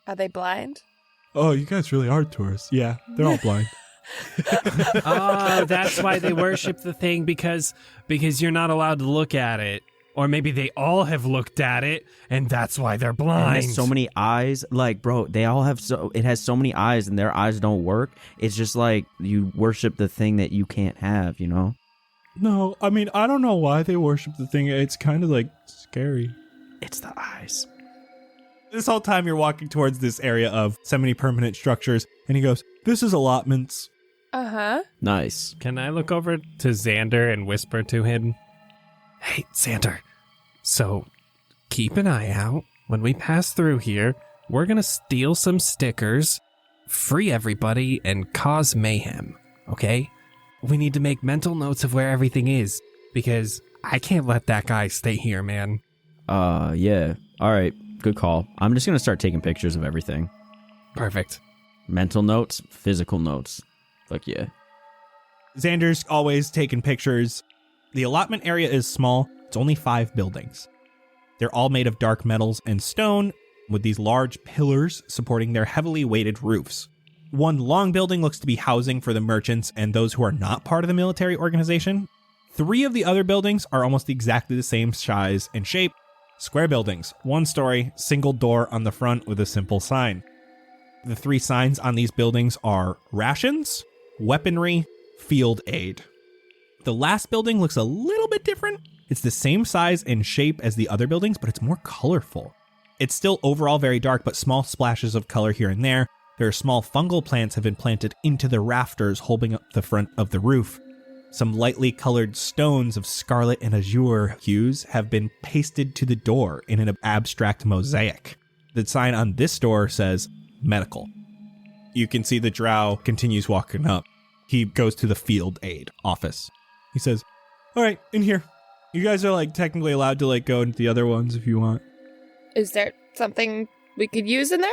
Are they blind? Oh, you guys really are tourists. Yeah, they're all blind. Oh, that's why they worship the thing, because you're not allowed to look at it. Or maybe they all have looked at it, and that's why they're It blind. has so many eyes. Like, bro, they all have it has so many eyes, and their eyes don't work. It's just like you worship the thing that you can't have, you know? No, I mean, I don't know why they worship the thing. It's kind of like scary. It's the eyes. This whole time you're walking towards this area of semi-permanent structures, and he goes, "This is allotments." Uh-huh. Nice. Can I look over to Xander and whisper to him? Hey, Xander. So, keep an eye out. When we pass through here, we're gonna steal some stickers, free everybody, and cause mayhem, okay? We need to make mental notes of where everything is, because I can't let that guy stay here, man. Yeah. All right. Good call. I'm just going to start taking pictures of everything. Perfect. Mental notes, physical notes. Fuck yeah. Xander's always taking pictures. The allotment area is small. It's only 5 buildings. They're all made of dark metals and stone, with these large pillars supporting their heavily weighted roofs. One long building looks to be housing for the merchants and those who are not part of the military organization. 3 of the other buildings are almost exactly the same size and shape. Square buildings, 1 story, single door on the front with a simple sign. The 3 signs on these buildings are rations, weaponry, field aid. The last building looks a little bit different. It's the same size and shape as the other buildings, but it's more colorful. It's still overall very dark, but small splashes of color here and there. There are small fungal plants have been planted into the rafters holding up the front of the roof. Some lightly colored stones of scarlet and azure hues have been pasted to the door in an abstract mosaic. The sign on this door says medical. You can see the drow continues walking up. He goes to the field aid office. He says, "All right, in here. You guys are technically allowed to go into the other ones if you want. Is there something we could use in there?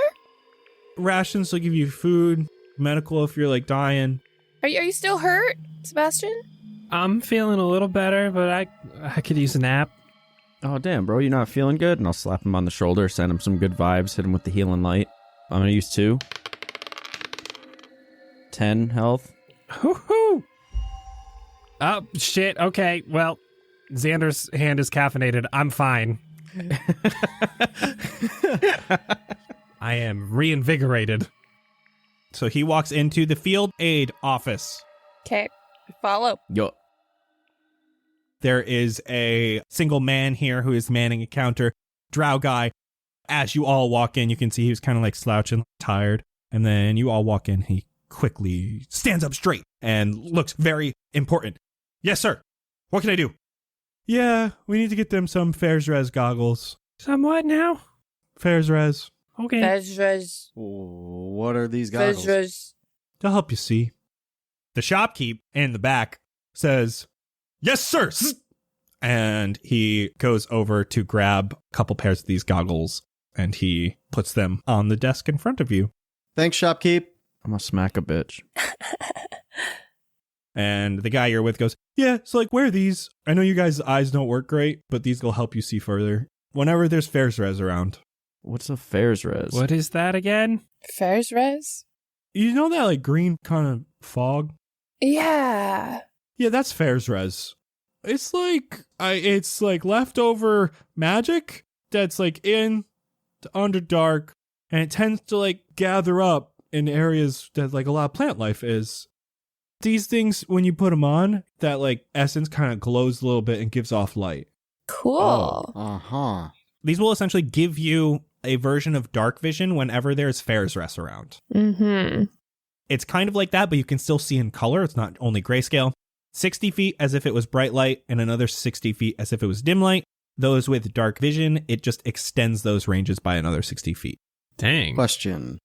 Rations will give you food, medical if you're dying." Are you still hurt, Sebastian? I'm feeling a little better, but I could use a nap. Oh, damn, bro. You're not feeling good? And I'll slap him on the shoulder, send him some good vibes, hit him with the healing light. I'm going to use 2. 10 health. Hoo-hoo! Oh, shit. Okay, well, Xander's hand is caffeinated. I'm fine. I am reinvigorated. So he walks into the field aid office. Okay, follow. Yo. There is a single man here who is manning a counter. Drow guy. As you all walk in, you can see he was kind of slouching, tired. And then you all walk in. He quickly stands up straight and looks very important. "Yes, sir. What can I do?" "Yeah, we need to get them some Fairs Res goggles." Somewhat now? Fairs Res. Okay. Vezres. What are these goggles? Vezres. To help you see. The shopkeep in the back says, "Yes, sir." And he goes over to grab a couple pairs of these goggles and he puts them on the desk in front of you. Thanks, shopkeep. I'm going to smack a bitch. And the guy you're with goes, "Yeah, so wear these. I know you guys' eyes don't work great, but these will help you see further whenever there's Fairs Res around." What's a Fairs Res? What is that again? Fairs Res? You know that green kind of fog? Yeah. Yeah, that's Fairs Res. It's it's leftover magic that's in the Underdark, and it tends to gather up in areas that a lot of plant life is. These things, when you put them on, that essence kind of glows a little bit and gives off light. Cool. Uh-huh. These will essentially give you a version of dark vision whenever there's Fairs Res around. Mm-hmm. It's kind of like that, but you can still see in color. It's not only grayscale. 60 feet as if it was bright light, and another 60 feet as if it was dim light. Those with dark vision, it just extends those ranges by another 60 feet. Dang. Question.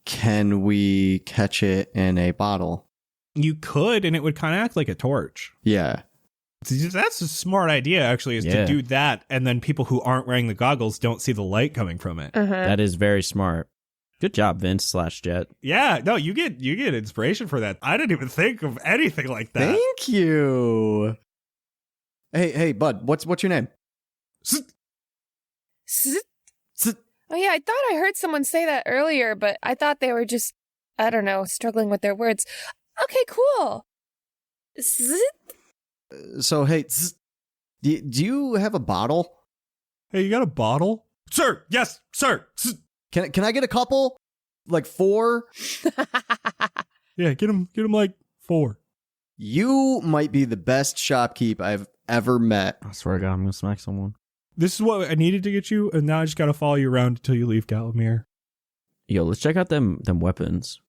Can we catch it in a bottle? You could, and it would kind of act like a torch. Yeah. That's a smart idea, actually, is Yeah. to do that, and then people who aren't wearing the goggles don't see the light coming from it. Uh-huh. That is very smart. Good job, Vince / Jett. Yeah, no, you get inspiration for that. I didn't even think of anything like that. Thank you. Hey, bud, what's your name? Oh, yeah, I thought I heard someone say that earlier, but I thought they were just, I don't know, struggling with their words. Okay, cool. So, hey, Do you have a bottle? Hey, you got a bottle? Sir, yes, sir. Can I get a couple? Like 4? Yeah, get him like 4. You might be the best shopkeep I've ever met. I swear to God, I'm going to smack someone. This is what I needed to get you, and now I just got to follow you around until you leave Galamir. Yo, let's check out them weapons.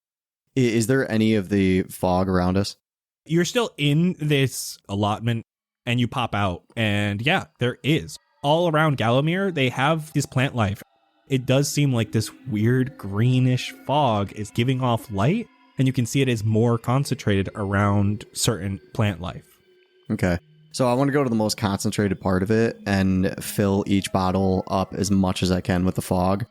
Is there any of the fog around us? You're still in this allotment, and you pop out, and yeah, there is. All around Galamir, they have this plant life. It does seem like this weird greenish fog is giving off light, and you can see it is more concentrated around certain plant life. Okay. So I want to go to the most concentrated part of it and fill each bottle up as much as I can with the fog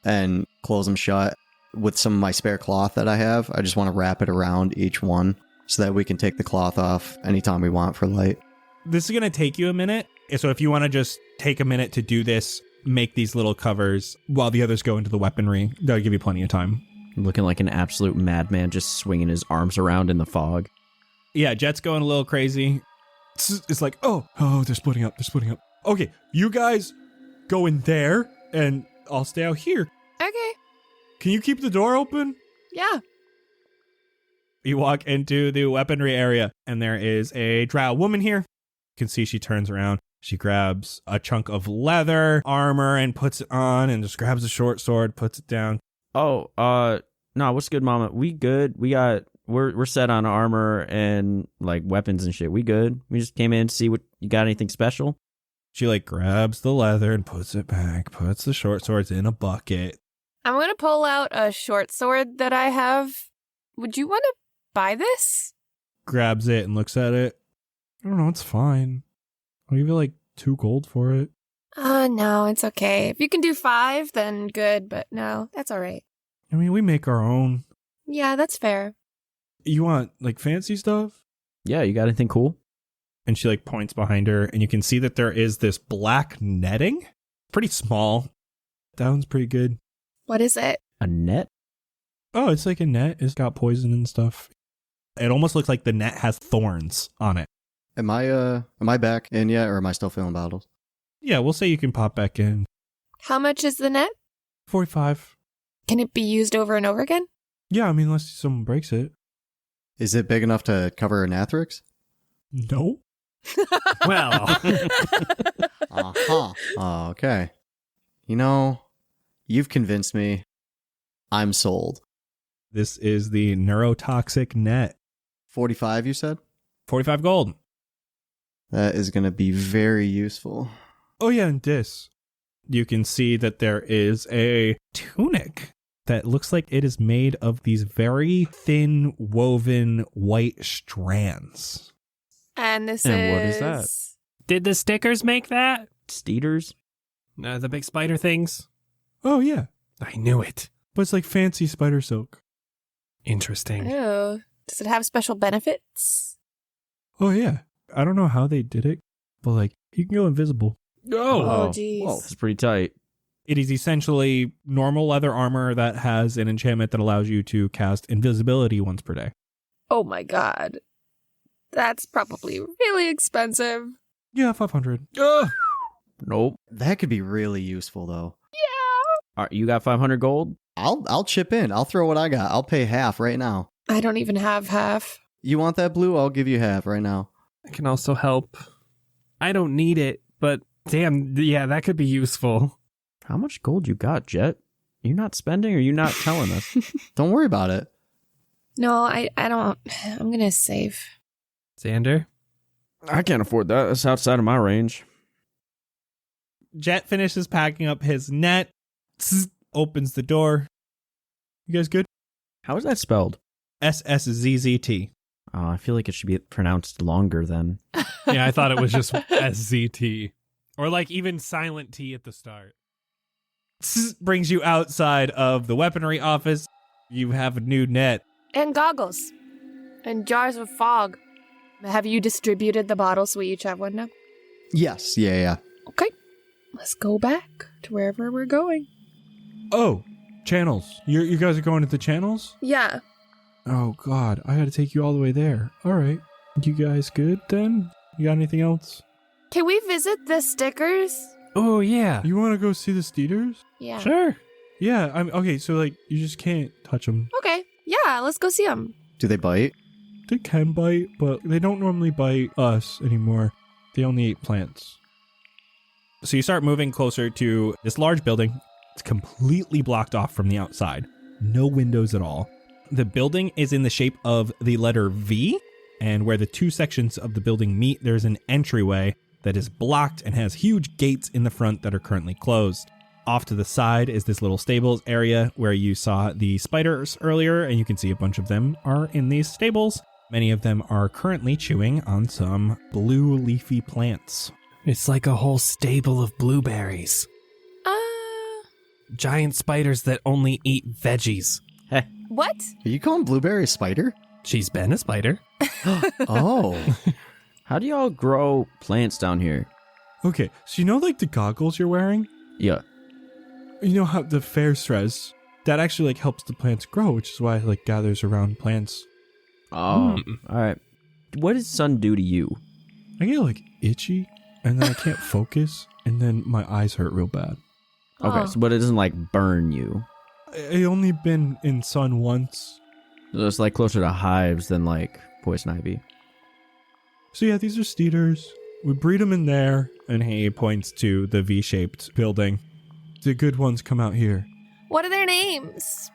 and close them shut with some of my spare cloth that I have. I just want to wrap it around each one so that we can take the cloth off anytime we want for light. This is going to take you a minute. So if you want to just take a minute to do this, make these little covers while the others go into the weaponry, that'll give you plenty of time. Looking like an absolute madman, just swinging his arms around in the fog. Yeah, Jett's going a little crazy. It's like, oh, they're splitting up. Okay, you guys go in there, and I'll stay out here. Okay. Can you keep the door open? Yeah. You walk into the weaponry area, and there is a drow woman here. You can see she turns around. She grabs a chunk of leather armor and puts it on, and just grabs a short sword, puts it down. Oh, no, what's good, Mama? We good. We're set on armor and like weapons and shit. We good. We just came in to see what you got. Anything special? She like grabs the leather and puts it back, puts the short swords in a bucket. I'm going to pull out a short sword that I have. Would you want to buy this? Grabs it and looks at it. I don't know, it's fine. I'll give you like 2 gold for it. No, it's okay. If you can do 5, then good, but no, that's all right. I mean, we make our own. Yeah, that's fair. You want like fancy stuff? Yeah, you got anything cool? And she like points behind her, and you can see that there is this black netting. Pretty small. That one's pretty good. What is it? A net? Oh, it's like a net. It's got poison and stuff. It almost looks like the net has thorns on it. Am I back in yet, or am I still filling bottles? Yeah, we'll say you can pop back in. How much is the net? 45. Can it be used over and over again? Yeah, I mean, unless someone breaks it. Is it big enough to cover an Athrix? No. Well, Uh-huh. Oh, okay. You know, you've convinced me. I'm sold. This is the neurotoxic net. 45, you said? 45 gold. That is going to be very useful. Oh yeah, and this. You can see that there is a tunic that looks like it is made of these very thin woven white strands. And this And is... what is that? did the stickers make that? Steeders? The big spider things? Oh yeah, I knew it. but it's like fancy spider silk. Interesting. Oh, does it have special benefits? Oh yeah. I don't know how they did it, but like you can go invisible. Oh, jeez. Whoa, that's pretty tight. It is essentially normal leather armor that has an enchantment that allows you to cast invisibility once per day. Oh my god. That's probably really expensive. Yeah, 500. Nope. That could be really useful, though. Yeah. All right, you got 500 gold? I'll chip in. I'll throw what I got. I'll pay half right now. I don't even have half. You want that blue? I'll give you half right now. I can also help. I don't need it, but damn, yeah, that could be useful. How much gold you got, Jett? You not spending or you not telling us? Don't worry about it. No, I don't. I'm gonna save. Xander? I can't afford that. That's outside of my range. Jett finishes packing up his net, opens the door. You guys good? How is that spelled? SSZZT. Oh, I feel like it should be pronounced longer then. Yeah, I thought it was just SZT. Or like even silent T at the start. Brings you outside of the weaponry office. You have a new net. And goggles. And jars of fog. Have you distributed the bottles so we each have one now? Yes. Yeah. Okay. Let's go back to wherever we're going. Oh, channels. You guys are going to the channels? Yeah. Oh, God. I got to take you all the way there. All right. You guys good then? You got anything else? Can we visit the stickers? Oh, yeah. You want to go see the Steeders? Yeah. Sure. Yeah. Okay. So like, you just can't touch them. Okay. Yeah, let's go see them. Do they bite? They can bite, but they don't normally bite us anymore. They only eat plants. So you start moving closer to this large building. It's completely blocked off from the outside. No windows at all. The building is in the shape of the letter V, and where the two sections of the building meet, there's an entryway that is blocked and has huge gates in the front that are currently closed. Off to the side is this little stables area where you saw the spiders earlier, and you can see a bunch of them are in these stables. Many of them are currently chewing on some blue leafy plants. It's like a whole stable of blueberries. Giant spiders that only eat veggies. What? Are you calling Blueberry a spider? She's been a spider. Oh. How do y'all grow plants down here? Okay, so you know like the goggles you're wearing? Yeah. You know how the fair stress, that actually like helps the plants grow, which is why it like gathers around plants. Oh, all right. What does sun do to you? I get like itchy, and then I can't focus, and then my eyes hurt real bad. Okay, Oh. so but it doesn't like burn you. I only been in sun once. So it's like closer to hives than like poison ivy. So yeah, these are Steeders. We breed them in there, and he points to the V-shaped building. The good ones come out here. What are their names?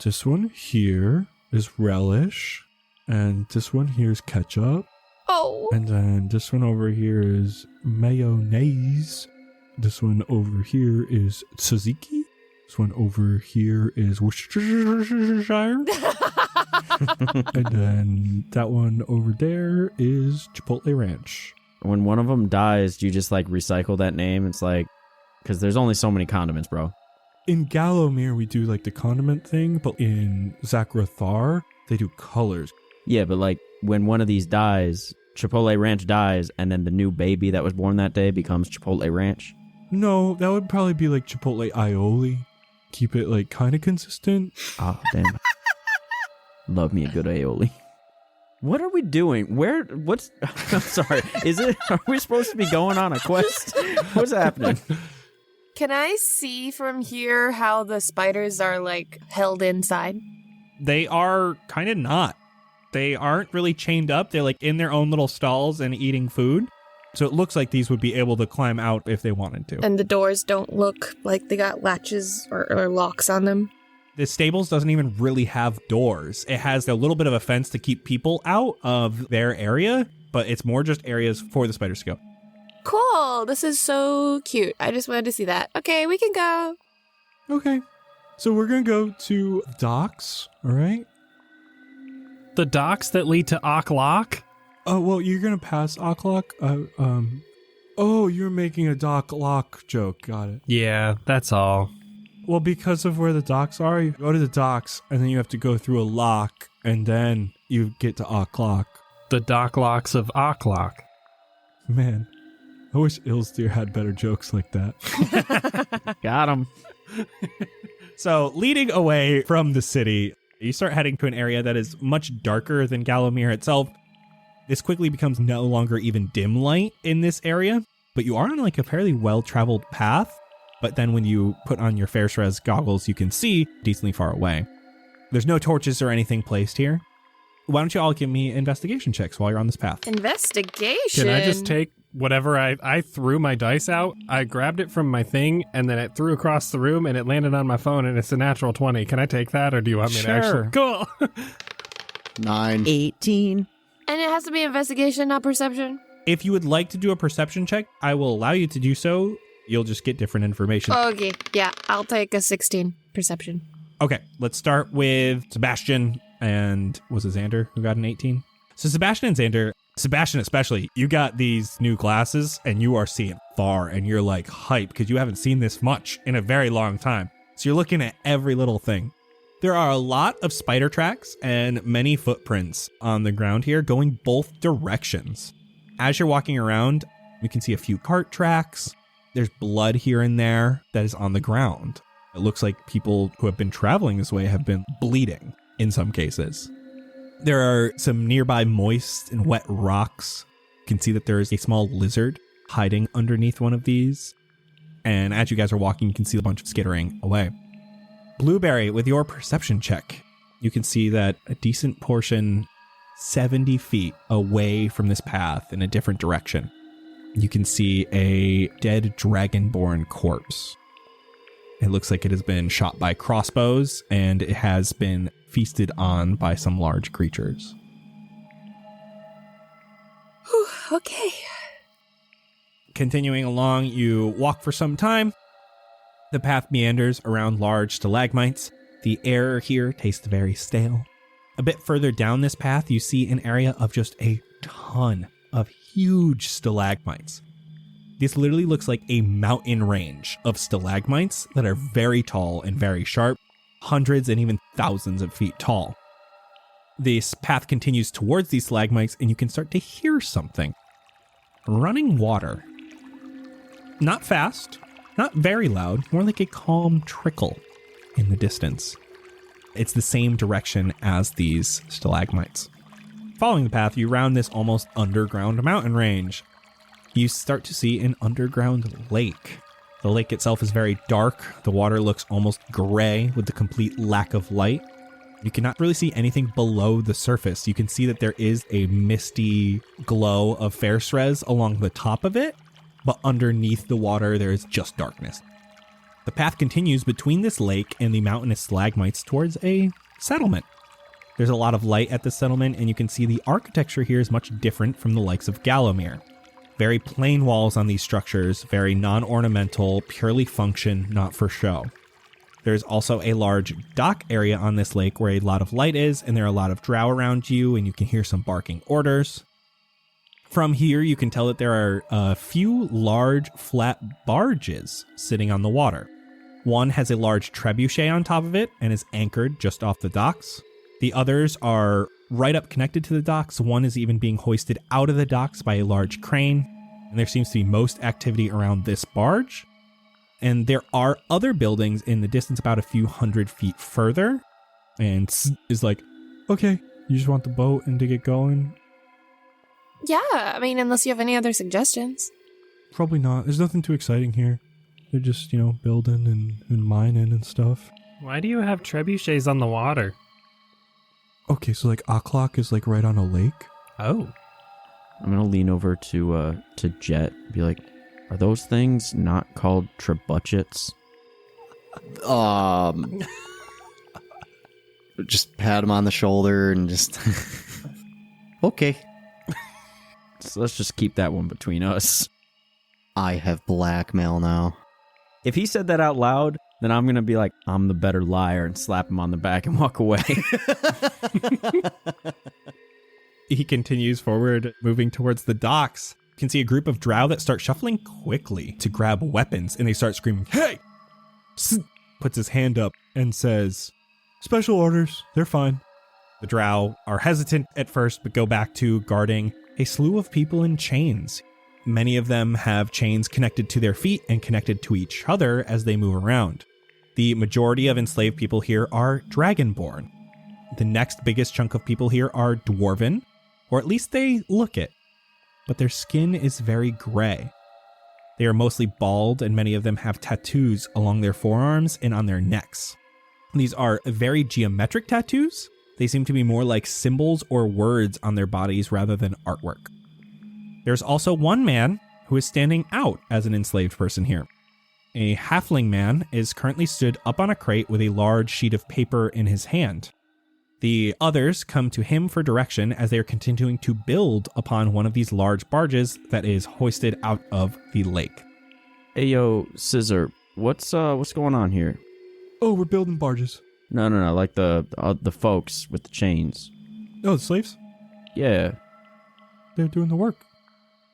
This one here is Relish, and this one here is Ketchup, Oh. and then this one over here is Mayonnaise. This one over here is Tzatziki. This one over here is Worcestershire. And then that one over there is Chipotle Ranch. When one of them dies, do you just like recycle that name? It's like, because there's only so many condiments, bro. In Gallowmere, we do like the condiment thing, but in Zakrathar, they do colors. Yeah, but like when one of these dies, Chipotle Ranch dies, and then the new baby that was born that day becomes Chipotle Ranch. No, that would probably be like Chipotle aioli. Keep it like kind of consistent. Oh, damn. Love me a good aioli. What are we doing? What's, I'm sorry. Are we supposed to be going on a quest? What's happening? Can I see from here how the spiders are like held inside? They are kind of not. They aren't really chained up. They're like in their own little stalls and eating food. So it looks like these would be able to climb out if they wanted to. And the doors don't look like they got latches or locks on them. The stables doesn't even really have doors. It has a little bit of a fence to keep people out of their area, but it's more just areas for the spiders to go. Cool. This is so cute. I just wanted to see that. Okay, we can go. Okay. So we're going to go to docks, all right? The docks that lead to Aklak? Oh, well, you're going to pass Aklak. Oh, you're making a dock lock joke. Got it. Yeah, that's all. Well, because of where the docks are, you go to the docks, and then you have to go through a lock, and then you get to Aklak. The dock locks of Aklak. Man, I wish Ilsdeer had better jokes like that. Got him. So, leading away from the city, you start heading to an area that is much darker than Gallowmere itself. This quickly becomes no longer even dim light in this area, but you are on like a fairly well-traveled path. But then when you put on your Fairstress goggles, you can see decently far away. There's no torches or anything placed here. Why don't you all give me investigation checks while you're on this path? Investigation. Can I just take whatever I threw my dice out? I grabbed it from my thing, and then it threw across the room, and it landed on my phone, and it's a natural 20. Can I take that, or do you want me to actually? Cool. 9. 18. And it has to be investigation, not perception. If you would like to do a perception check, I will allow you to do so. You'll just get different information. Okay, yeah, I'll take a 16 perception. Okay, let's start with Sebastian and was it Xander who got an 18? So Sebastian and Xander, Sebastian especially, you got these new glasses and you are seeing far and you're like hype because you haven't seen this much in a very long time. So you're looking at every little thing. There are a lot of spider tracks and many footprints on the ground here going both directions. As you're walking around, you can see a few cart tracks. There's blood here and there that is on the ground. It looks like people who have been traveling this way have been bleeding in some cases. There are some nearby moist and wet rocks. You can see that there is a small lizard hiding underneath one of these. And as you guys are walking, you can see a bunch of skittering away. Blueberry, with your perception check, you can see that a decent portion, 70 feet away from this path in a different direction, you can see a dead dragonborn corpse. It looks like it has been shot by crossbows, and it has been feasted on by some large creatures. Whew, okay. Continuing along, you walk for some time. The path meanders around large stalagmites. The air here tastes very stale. A bit further down this path, you see an area of just a ton of huge stalagmites. This literally looks like a mountain range of stalagmites that are very tall and very sharp, hundreds and even thousands of feet tall. This path continues towards these stalagmites, and you can start to hear something. Running water. Not fast, not very loud, more like a calm trickle in the distance. It's the same direction as these stalagmites. Following the path, you round this almost underground mountain range. You start to see an underground lake. The lake itself is very dark. The water looks almost gray with the complete lack of light. You cannot really see anything below the surface. You can see that there is a misty glow of Fairstrez along the top of it, but underneath the water, there is just darkness. The path continues between this lake and the mountainous stalagmites towards a settlement. There's a lot of light at the settlement, and you can see the architecture here is much different from the likes of Gallowmere. Very plain walls on these structures, very non-ornamental, purely function, not for show. There's also a large dock area on this lake where a lot of light is, and there are a lot of drow around you, and you can hear some barking orders. From here, you can tell that there are a few large, flat barges sitting on the water. One has a large trebuchet on top of it and is anchored just off the docks. The others are right up connected to the docks. One is even being hoisted out of the docks by a large crane, and there seems to be most activity around this barge. And there are other buildings in the distance about a few hundred feet further, and is like, okay, you just want the boat and to get going? Yeah, I mean, unless you have any other suggestions. Probably not. There's nothing too exciting here. They're just, building and mining and stuff. Why do you have trebuchets on the water? Okay, so Aklak is right on a lake. Oh. I'm gonna lean over to Jett and be like, are those things not called trebuchets? Just pat him on the shoulder and just okay. So let's just keep that one between us. I have blackmail now. If he said that out loud, then I'm gonna be like, I'm the better liar, and slap him on the back and walk away. He continues forward, moving towards the docks. You can see a group of drow that start shuffling quickly to grab weapons, and they start screaming, "Hey!" Puts his hand up and says, "Special orders, they're fine." The drow are hesitant at first, but go back to guarding a slew of people in chains. Many of them have chains connected to their feet and connected to each other as they move around. The majority of enslaved people here are dragonborn. The next biggest chunk of people here are dwarven, or at least they look it, but their skin is very gray. They are mostly bald, and many of them have tattoos along their forearms and on their necks. These are very geometric tattoos. They seem to be more like symbols or words on their bodies rather than artwork. There's also one man who is standing out as an enslaved person here. A halfling man is currently stood up on a crate with a large sheet of paper in his hand. The others come to him for direction as they are continuing to build upon one of these large barges that is hoisted out of the lake. Hey, yo, Scissor, what's going on here? Oh, we're building barges. No, like the folks with the chains. Oh, the slaves? Yeah. They're doing the work.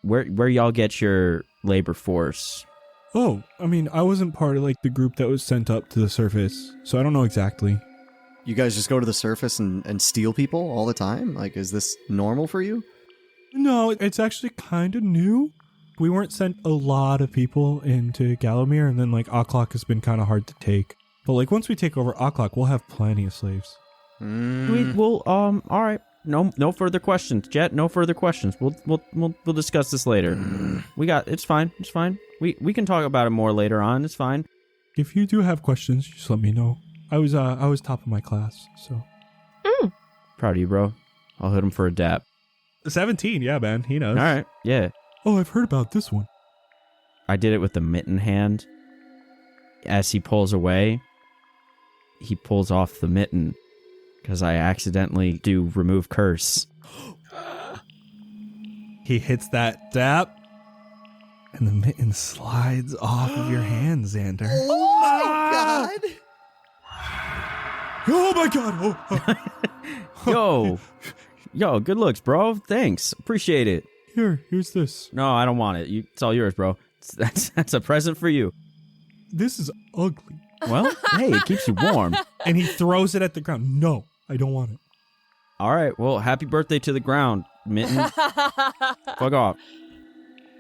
Where y'all get your labor force? Oh, I mean, I wasn't part of the group that was sent up to the surface, so I don't know exactly. You guys just go to the surface and steal people all the time? Is this normal for you? No, it's actually kind of new. We weren't sent a lot of people into Gallowmere, and then Aklak has been kind of hard to take. But once we take over Aklak, we'll have plenty of slaves. All right. No further questions, Jett. No further questions. We'll discuss this later. It's fine. It's fine. We can talk about it more later on. It's fine. If you do have questions, just let me know. I was top of my class, so. Proud of you, bro. I'll hit him for a dap. 17, yeah, man. He knows. All right. Yeah. Oh, I've heard about this one. I did it with the mitten hand. As he pulls away, he pulls off the mitten because I accidentally do remove curse. He hits that dap, and the mitten slides off of your hand, Xander. Oh my god! Oh my god! Yo, good looks, bro. Thanks. Appreciate it. Here's this. No, I don't want it. It's all yours, bro. That's a present for you. This is ugly. Well, hey, it keeps you warm. And he throws it at the ground. No, I don't want it. All right, well, happy birthday to the ground, Mitten. Fuck off.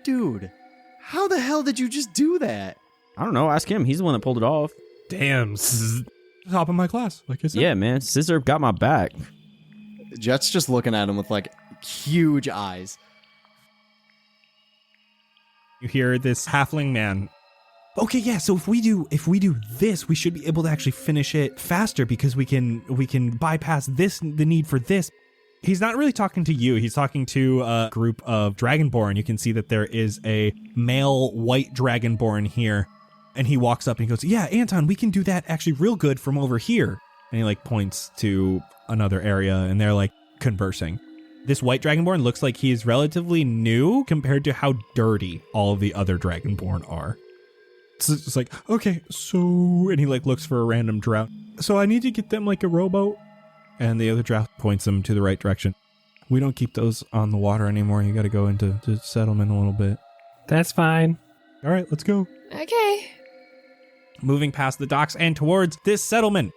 Dude, how the hell did you just do that? I don't know. Ask him. He's the one that pulled it off. Damn. Top of my class, like I said. Yeah, man. Scissor got my back. Jett's just looking at him with like huge eyes. You hear this halfling man. Okay, yeah, so if we do this, we should be able to actually finish it faster because we can bypass the need for this. He's not really talking to you. He's talking to a group of Dragonborn. You can see that there is a male white Dragonborn here. And he walks up and he goes, "Yeah, Anton, we can do that actually real good from over here." And he like points to another area and they're like conversing. This white Dragonborn looks like he is relatively new compared to how dirty all of the other Dragonborn are. So it's like, okay, so, and he like looks for a random drow. So I need to get them like a rowboat. And the other drow points them to the right direction. We don't keep those on the water anymore. You got to go into settlement a little bit. That's fine. All right, let's go. Okay. Moving past the docks and towards this settlement.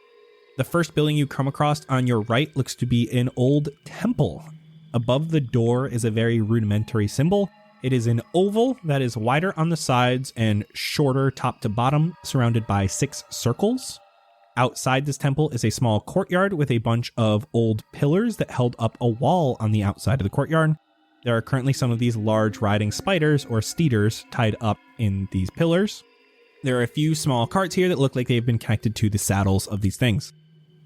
The first building you come across on your right looks to be an old temple. Above the door is a very rudimentary symbol. It is an oval that is wider on the sides and shorter top to bottom, surrounded by 6 circles. Outside this temple is a small courtyard with a bunch of old pillars that held up a wall on the outside of the courtyard. There are currently some of these large riding spiders or steeders tied up in these pillars. There are a few small carts here that look like they've been connected to the saddles of these things.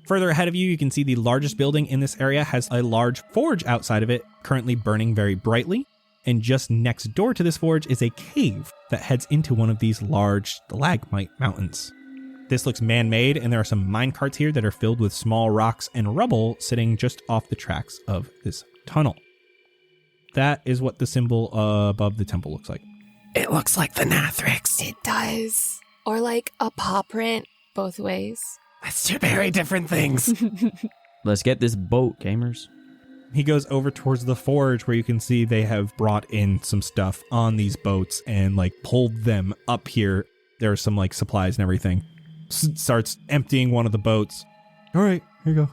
Further ahead of you, you can see the largest building in this area has a large forge outside of it, currently burning very brightly. And just next door to this forge is a cave that heads into one of these large stalagmite mountains. This looks man-made, and there are some minecarts here that are filled with small rocks and rubble sitting just off the tracks of this tunnel. That is what the symbol above the temple looks like. It looks like the Nathrix. It does. Or like a paw print, both ways. That's two very different things. Let's get this boat, gamers. He goes over towards the forge where you can see they have brought in some stuff on these boats and like pulled them up here. There are some like supplies and everything. Starts emptying one of the boats. All right, here you go.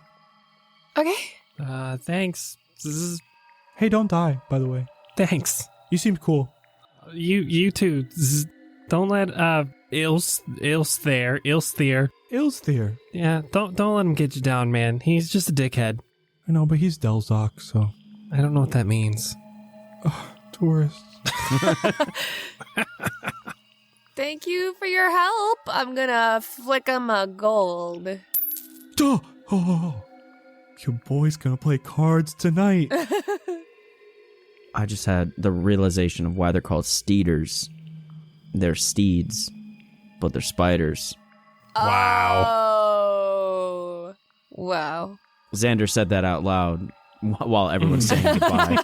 Okay. Thanks. Hey, don't die, by the way. Thanks. You seemed cool. You too. Don't let Ilsthere. Ilsthere. Yeah, don't let him get you down, man. He's just a dickhead. I know, but he's Delzoc, so. I don't know what that means. Tourists. Thank you for your help. I'm gonna flick him a gold. Oh, your boy's gonna play cards tonight. I just had the realization of why they're called steeders. They're steeds, but they're spiders. Oh. Wow. Xander said that out loud while everyone's saying goodbye.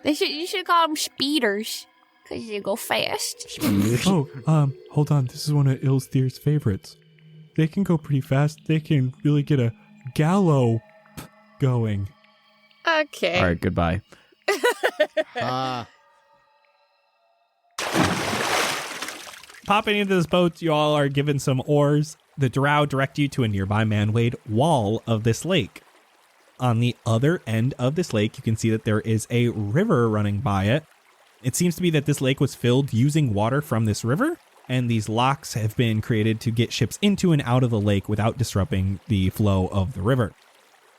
You should call them speeders, because you go fast. Oh, hold on. This is one of Ilsthere's favorites. They can go pretty fast. They can really get a gallop going. Okay. All right, goodbye. Popping into this boat, you all are given some oars. The drow direct you to a nearby man-made wall of this lake. On the other end of this lake, you can see that there is a river running by it. It seems to be that this lake was filled using water from this river, and these locks have been created to get ships into and out of the lake without disrupting the flow of the river.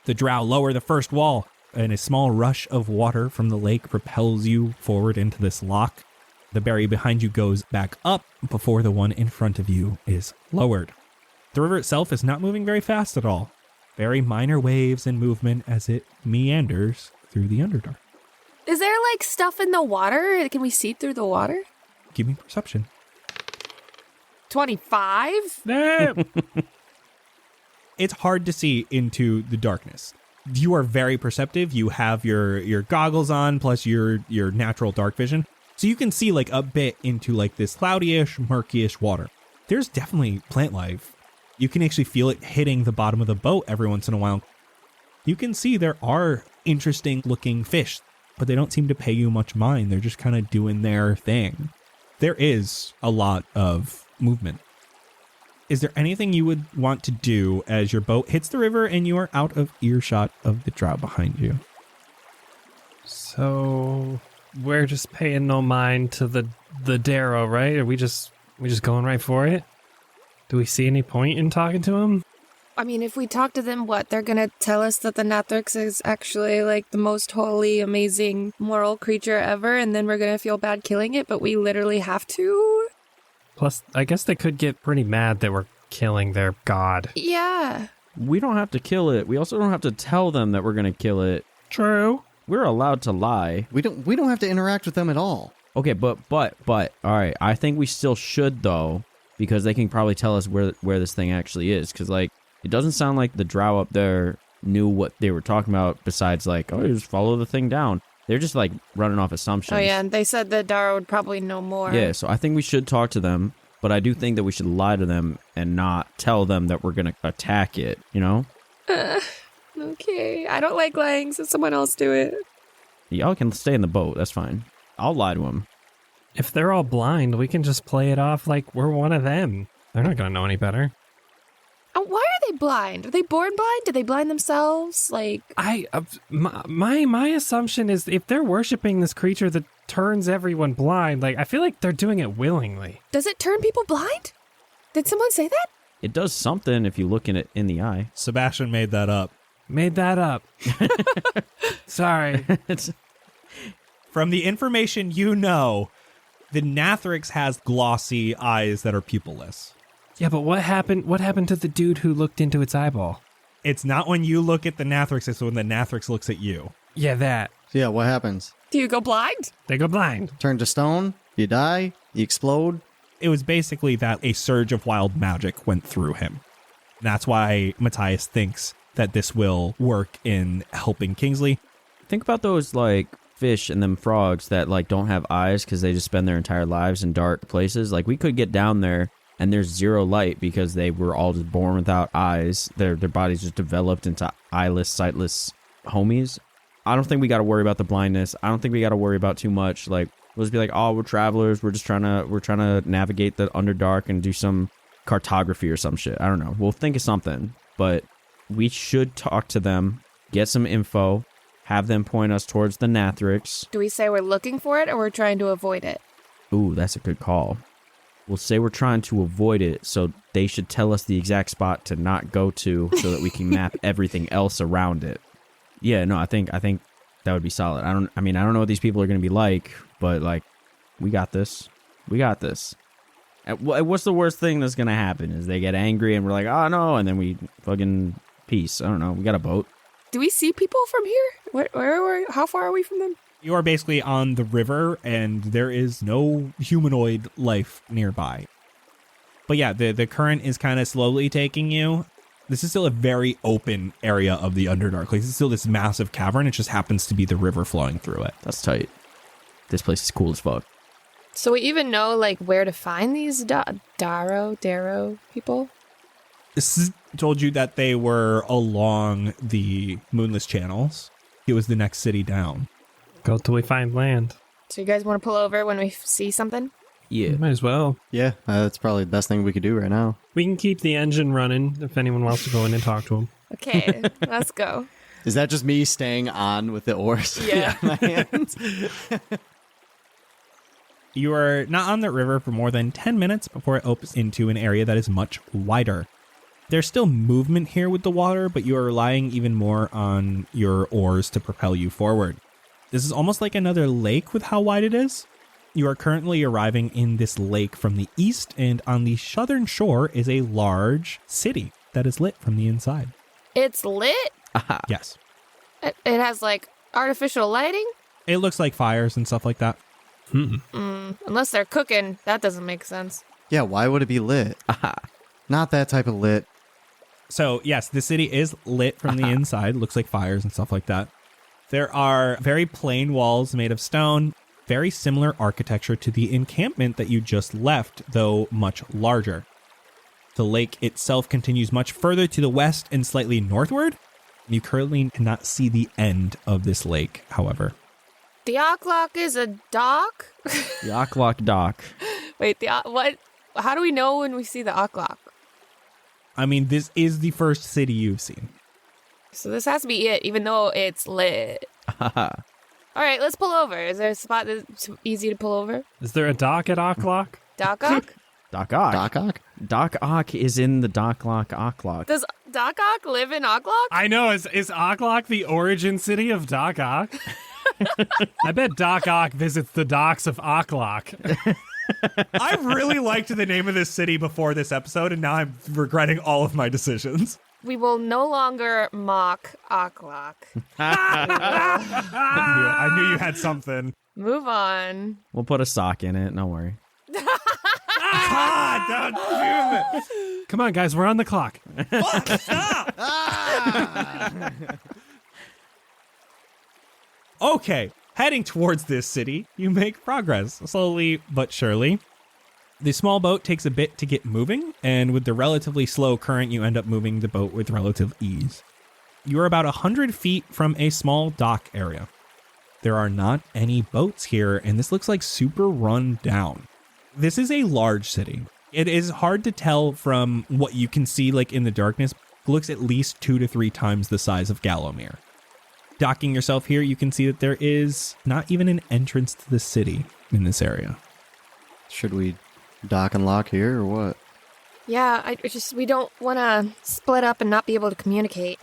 The drow lower the first wall, and a small rush of water from the lake propels you forward into this lock. The barrier behind you goes back up before the one in front of you is lowered. The river itself is not moving very fast at all. Very minor waves and movement as it meanders through the Underdark. Is there like stuff in the water? Can we see through the water? Give me perception. 25? It's hard to see into the darkness. You are very perceptive. You have your goggles on, plus your natural dark vision. So you can see like a bit into like this cloudy-ish, murky-ish water. There's definitely plant life. You can actually feel it hitting the bottom of the boat every once in a while. You can see there are interesting looking fish, but they don't seem to pay you much mind. They're just kind of doing their thing. There is a lot of movement. Is there anything you would want to do as your boat hits the river and you are out of earshot of the drow behind you? So we're just paying no mind to the Darrow, right? Are we just going right for it? Do we see any point in talking to him? I mean, if we talk to them, what? They're gonna tell us that the Nathrix is actually like the most holy, amazing, moral creature ever, and then we're gonna feel bad killing it, but we literally have to? Plus, I guess they could get pretty mad that we're killing their god. Yeah. We don't have to kill it. We also don't have to tell them that we're going to kill it. True. We're allowed to lie. We don't have to interact with them at all. Okay, but, all right. I think we still should, though, because they can probably tell us where this thing actually is. Because, like, it doesn't sound like the drow up there knew what they were talking about besides, like, oh, just follow the thing down. They're just, like, running off assumptions. Oh, yeah, and they said that Darrow would probably know more. Yeah, so I think we should talk to them, but I do think that we should lie to them and not tell them that we're going to attack it, you know? Okay, I don't like lying, so someone else do it. Y'all can stay in the boat, that's fine. I'll lie to them. If they're all blind, we can just play it off like we're one of them. They're not going to know any better. Why are they blind? Are they born blind? Did they blind themselves? Like, my assumption is if they're worshiping this creature that turns everyone blind, like I feel like they're doing it willingly. does it turn people blind? Did someone say that? It does something if you look in it in the eye. Sebastian made that up. Made that up. Sorry. From the information you know, the Nathrix has glossy eyes that are pupilless. Yeah, but what happened to the dude who looked into its eyeball? It's not when you look at the Nathrix, it's when the Nathrix looks at you. Yeah, that. Yeah, what happens? Do you go blind? They go blind. Turn to stone? You die? You explode? It was basically that a surge of wild magic went through him. That's why Matthias thinks that this will work in helping Kingsley. Think about those, like, fish and them frogs that, like, don't have eyes because they just spend their entire lives in dark places. Like, we could get down there and there's zero light because they were all just born without eyes. Their bodies just developed into eyeless, sightless homies. I don't think we got to worry about the blindness. I don't think we got to worry about too much. Like, we'll just be like, oh, we're travelers. We're trying to navigate the Underdark and do some cartography or some shit. I don't know. We'll think of something, but we should talk to them, get some info, have them point us towards the Nathrix. Do we say we're looking for it or we're trying to avoid it? Ooh, that's a good call. We'll say we're trying to avoid it, so they should tell us the exact spot to not go to so that we can map everything else around it. Yeah, no, I think that would be solid. I don't know what these people are going to be like, but like, we got this. We got this. And what's the worst thing that's going to happen is they get angry and we're like, oh no, and then we fucking peace. I don't know. We got a boat. Do we see people from here? How far are we from them? You are basically on the river, and there is no humanoid life nearby. But yeah, the current is kind of slowly taking you. This is still a very open area of the Underdark. Like, this is still this massive cavern. It just happens to be the river flowing through it. That's tight. This place is cool as fuck. So we even know, like, where to find these Darrow people? This is told you that they were along the Moonless Channels. It was the next city down. Go till we find land. So you guys want to pull over when we see something? Yeah. Might as well. Yeah, that's probably the best thing we could do right now. We can keep the engine running if anyone wants to go in and talk to him. Okay, let's go. Is that just me staying on with the oars? Yeah. My hands? You are not on the river for more than 10 minutes before it opens into an area that is much wider. There's still movement here with the water, but you are relying even more on your oars to propel you forward. This is almost like another lake with how wide it is. You are currently arriving in this lake from the east, and on the southern shore is a large city that is lit from the inside. It's lit? Yes. It has, like, artificial lighting? It looks like fires and stuff like that. Unless they're cooking, that doesn't make sense. Yeah, why would it be lit? Not that type of lit. So, yes, the city is lit from the inside. Looks like fires and stuff like that. There are very plain walls made of stone, very similar architecture to the encampment that you just left, though much larger. The lake itself continues much further to the west and slightly northward. You currently cannot see the end of this lake, however. The Aklak is a dock? The Aklak dock. Wait, what? How do we know when we see the Aklak? I mean, this is the first city you've seen. So this has to be it, even though it's lit. All right, let's pull over. Is there a spot that's easy to pull over? Is there a dock at Aklak? Dock-ock? Dock-ock. Dock-ock? Dock-ock is in the Dock-lock Aklak. Does Dock-ock live in Aklak? I know. Is Aklak the origin city of Dock-ock? I bet Dock-ock visits the docks of Aklak. I really liked the name of this city before this episode, and now I'm regretting all of my decisions. We will no longer mock Aklak. I knew you had something. Move on. We'll put a sock in it. Don't worry. God, damn it. Come on, guys. We're on the clock. Fuck, stop. Okay, heading towards this city, you make progress, slowly but surely. The small boat takes a bit to get moving, and with the relatively slow current, you end up moving the boat with relative ease. You are about 100 feet from a small dock area. There are not any boats here, and this looks like super run down. This is a large city. It is hard to tell from what you can see, like in the darkness. It looks at least 2 to 3 times the size of Gallowmere. Docking yourself here, you can see that there is not even an entrance to the city in this area. Should we dock and lock here or what? Yeah, we don't want to split up and not be able to communicate.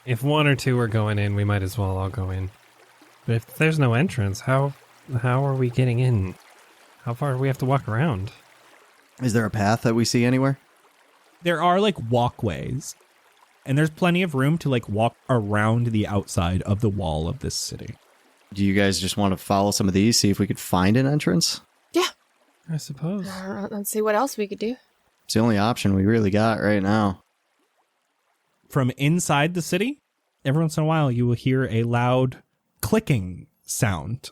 If one or two are going in, we might as well all go in. But if there's no entrance, how are we getting in? How far do we have to walk around? Is there a path that we see anywhere? There are like walkways, and there's plenty of room to like walk around the outside of the wall of this city. Do you guys just want to follow some of these, see if we could find an entrance? Yeah. I suppose. Let's see what else we could do. It's the only option we really got right now. From inside the city, every once in a while you will hear a loud clicking sound,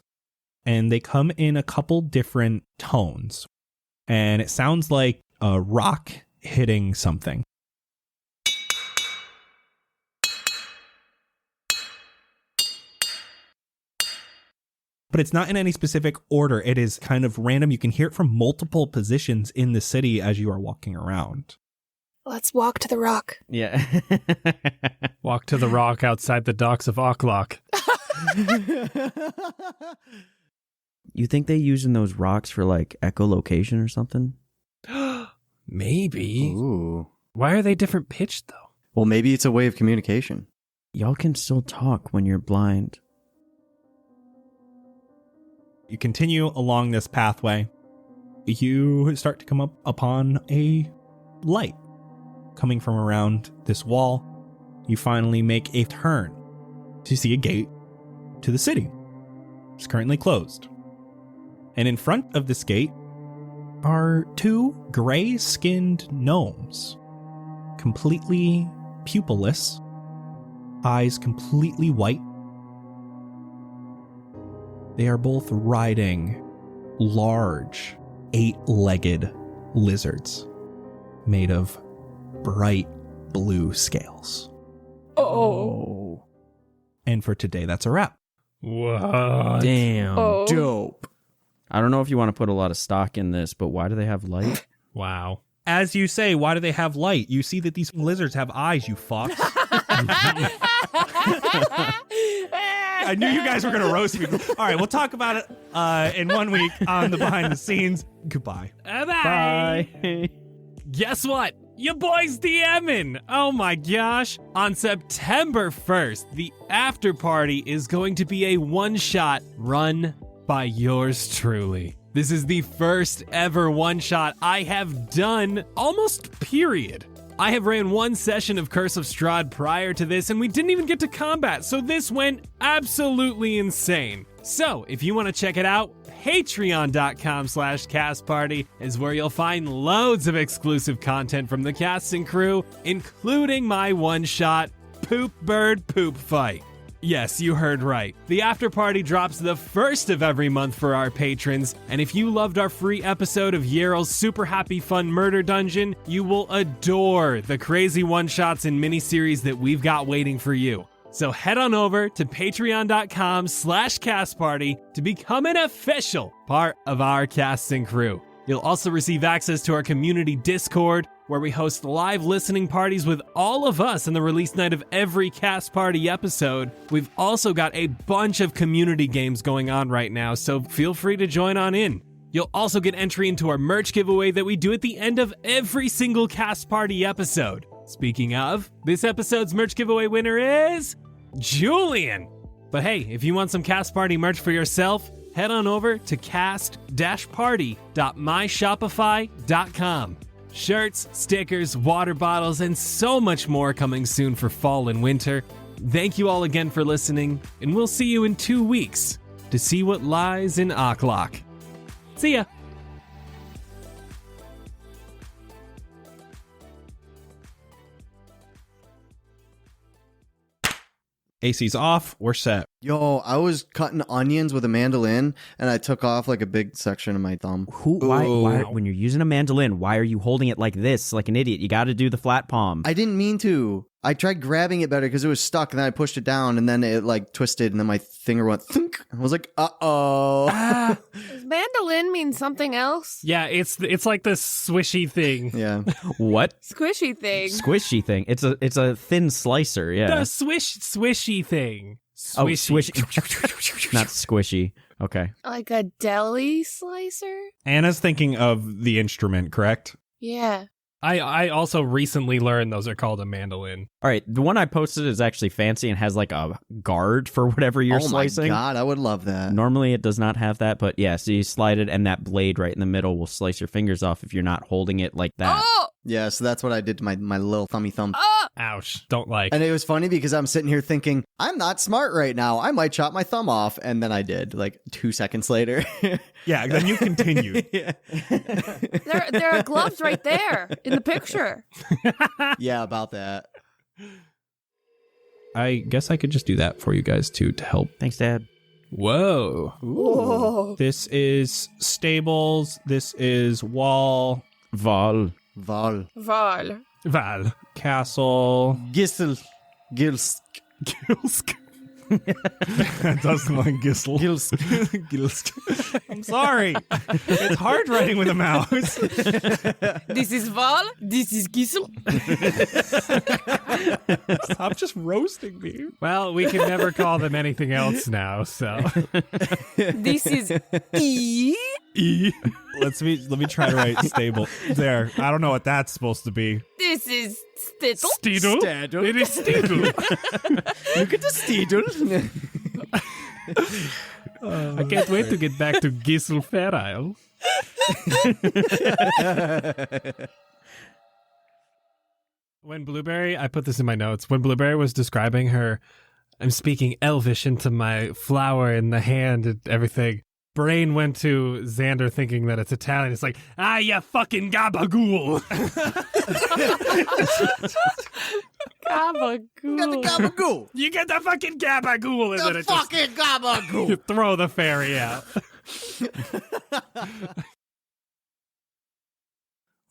and they come in a couple different tones, and it sounds like a rock hitting something. But it's not in any specific order. It is kind of random. You can hear it from multiple positions in the city as you are walking around. Let's walk to the rock. Yeah. Walk to the rock outside the docks of Aklak. You think they using those rocks for like echolocation or something? Maybe. Ooh. Why are they different pitched, though? Well, maybe it's a way of communication. Y'all can still talk when you're blind. You continue along this pathway. You start to come up upon a light coming from around this wall. You finally make a turn to see a gate to the city. It's currently closed. And in front of this gate are 2 gray-skinned gnomes, completely pupilless, eyes completely white. They are both riding large, 8-legged lizards made of bright blue scales. Oh. And for today, that's a wrap. What? Damn. Oh. Dope. I don't know if you want to put a lot of stock in this, but why do they have light? Wow. As you say, why do they have light? You see that these lizards have eyes, you fucks. I knew you guys were going to roast me. All right, we'll talk about it in 1 week on the behind the scenes. Goodbye. Bye. Bye. Guess what? Your boy's DMing. Oh my gosh. On September 1st, the after party is going to be a one-shot run by yours truly. This is the first ever one-shot I have done, almost period. I have ran one session of Curse of Strahd prior to this, and we didn't even get to combat, so this went absolutely insane. So, if you want to check it out, patreon.com/castparty is where you'll find loads of exclusive content from the cast and crew, including my one-shot Poop Bird Poop Fight. Yes, you heard right. The after party drops the first of every month for our patrons, and if you loved our free episode of Yarrow's Super Happy Fun Murder Dungeon, you will adore the crazy one-shots and miniseries that we've got waiting for you. So head on over to patreon.com/castparty to become an official part of our cast and crew. You'll also receive access to our community Discord, where we host live listening parties with all of us on the release night of every Cast Party episode. We've also got a bunch of community games going on right now, so feel free to join on in. You'll also get entry into our merch giveaway that we do at the end of every single Cast Party episode. Speaking of, this episode's merch giveaway winner is Julian. But hey, if you want some Cast Party merch for yourself, head on over to cast-party.myshopify.com. Shirts, stickers, water bottles, and so much more coming soon for fall and winter. Thank you all again for listening, and we'll see you in 2 weeks to see what lies in Aklak. See ya! AC's off. We're set. Yo, I was cutting onions with a mandolin, and I took off like a big section of my thumb. Why, when you're using a mandolin, why are you holding it like this, like an idiot? You got to do the flat palm. I didn't mean to. I tried grabbing it better because it was stuck, and then I pushed it down, and then it like twisted, and then my finger went thunk. I was like, uh-oh. Does mandolin mean something else? Yeah, it's like this swishy thing. Yeah. What? Squishy thing. Squishy thing. It's a thin slicer, yeah. The swishy thing. Oh, Swishy. swishy. Not squishy. Okay. Like a deli slicer? Anna's thinking of the instrument, correct? Yeah. I also recently learned those are called a mandolin. All right, the one I posted is actually fancy and has like a guard for whatever you're slicing. Oh my god, I would love that. Normally it does not have that, but yeah, so you slide it and that blade right in the middle will slice your fingers off if you're not holding it like that. Oh! Yeah, so that's what I did to my little thummy thumb. Oh! Ouch. Don't like. And it was funny because I'm sitting here thinking, I'm not smart right now. I might chop my thumb off. And then I did, like 2 seconds later. Yeah, then you continued. Yeah. There are gloves right there in the picture. Yeah, about that. I guess I could just do that for you guys too to help. Thanks, Dad. Whoa. Whoa. This is stables. This is wall. Val. Val. Val. Val. Castle. Gisel. Gilsk. Gilsk. That doesn't like Gisel. Gilsk. Gilsk. I'm sorry. It's hard writing with a mouse. This is Val. This is Gisel. Stop just roasting me. Well, we can never call them anything else now, so. This is E. E. Let me try to write stable. There. I don't know what that's supposed to be. This is Stittle. Steedle? Staddle. It is Steedle. Look at the Steedle. I can't wait to get back to Gisel Feral. When Blueberry, I put this in my notes, when Blueberry was describing her, I'm speaking Elvish into my flower in the hand and everything. Brain went to Xander thinking that it's Italian. It's like, you fucking gabagool. Gabagool. Got the gabagool. You get the fucking gabagool. And then The it fucking gabagool. you throw the fairy out.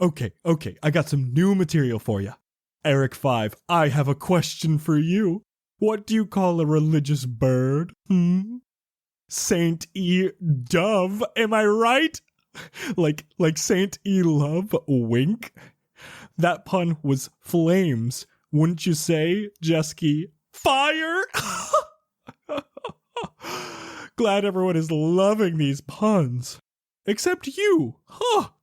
Okay, I got some new material for you. Eric 5, I have a question for you. What do you call a religious bird? Saint E Dove, am I right? Like Saint E Love, wink? That pun was flames, wouldn't you say, Jesky? Fire! Glad everyone is loving these puns. Except you,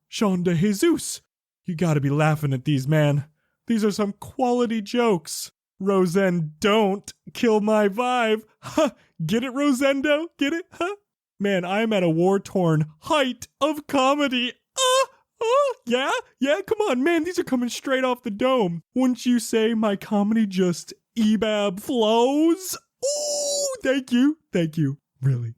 Sean de Jesus. You gotta be laughing at these, man. These are some quality jokes. Rosen, don't kill my vibe. Huh? Get it, Rosendo? Get it? Huh? Man, I'm at a war-torn height of comedy. Yeah, come on, man. These are coming straight off the dome. Wouldn't you say my comedy just ebab flows? Ooh, thank you. Really.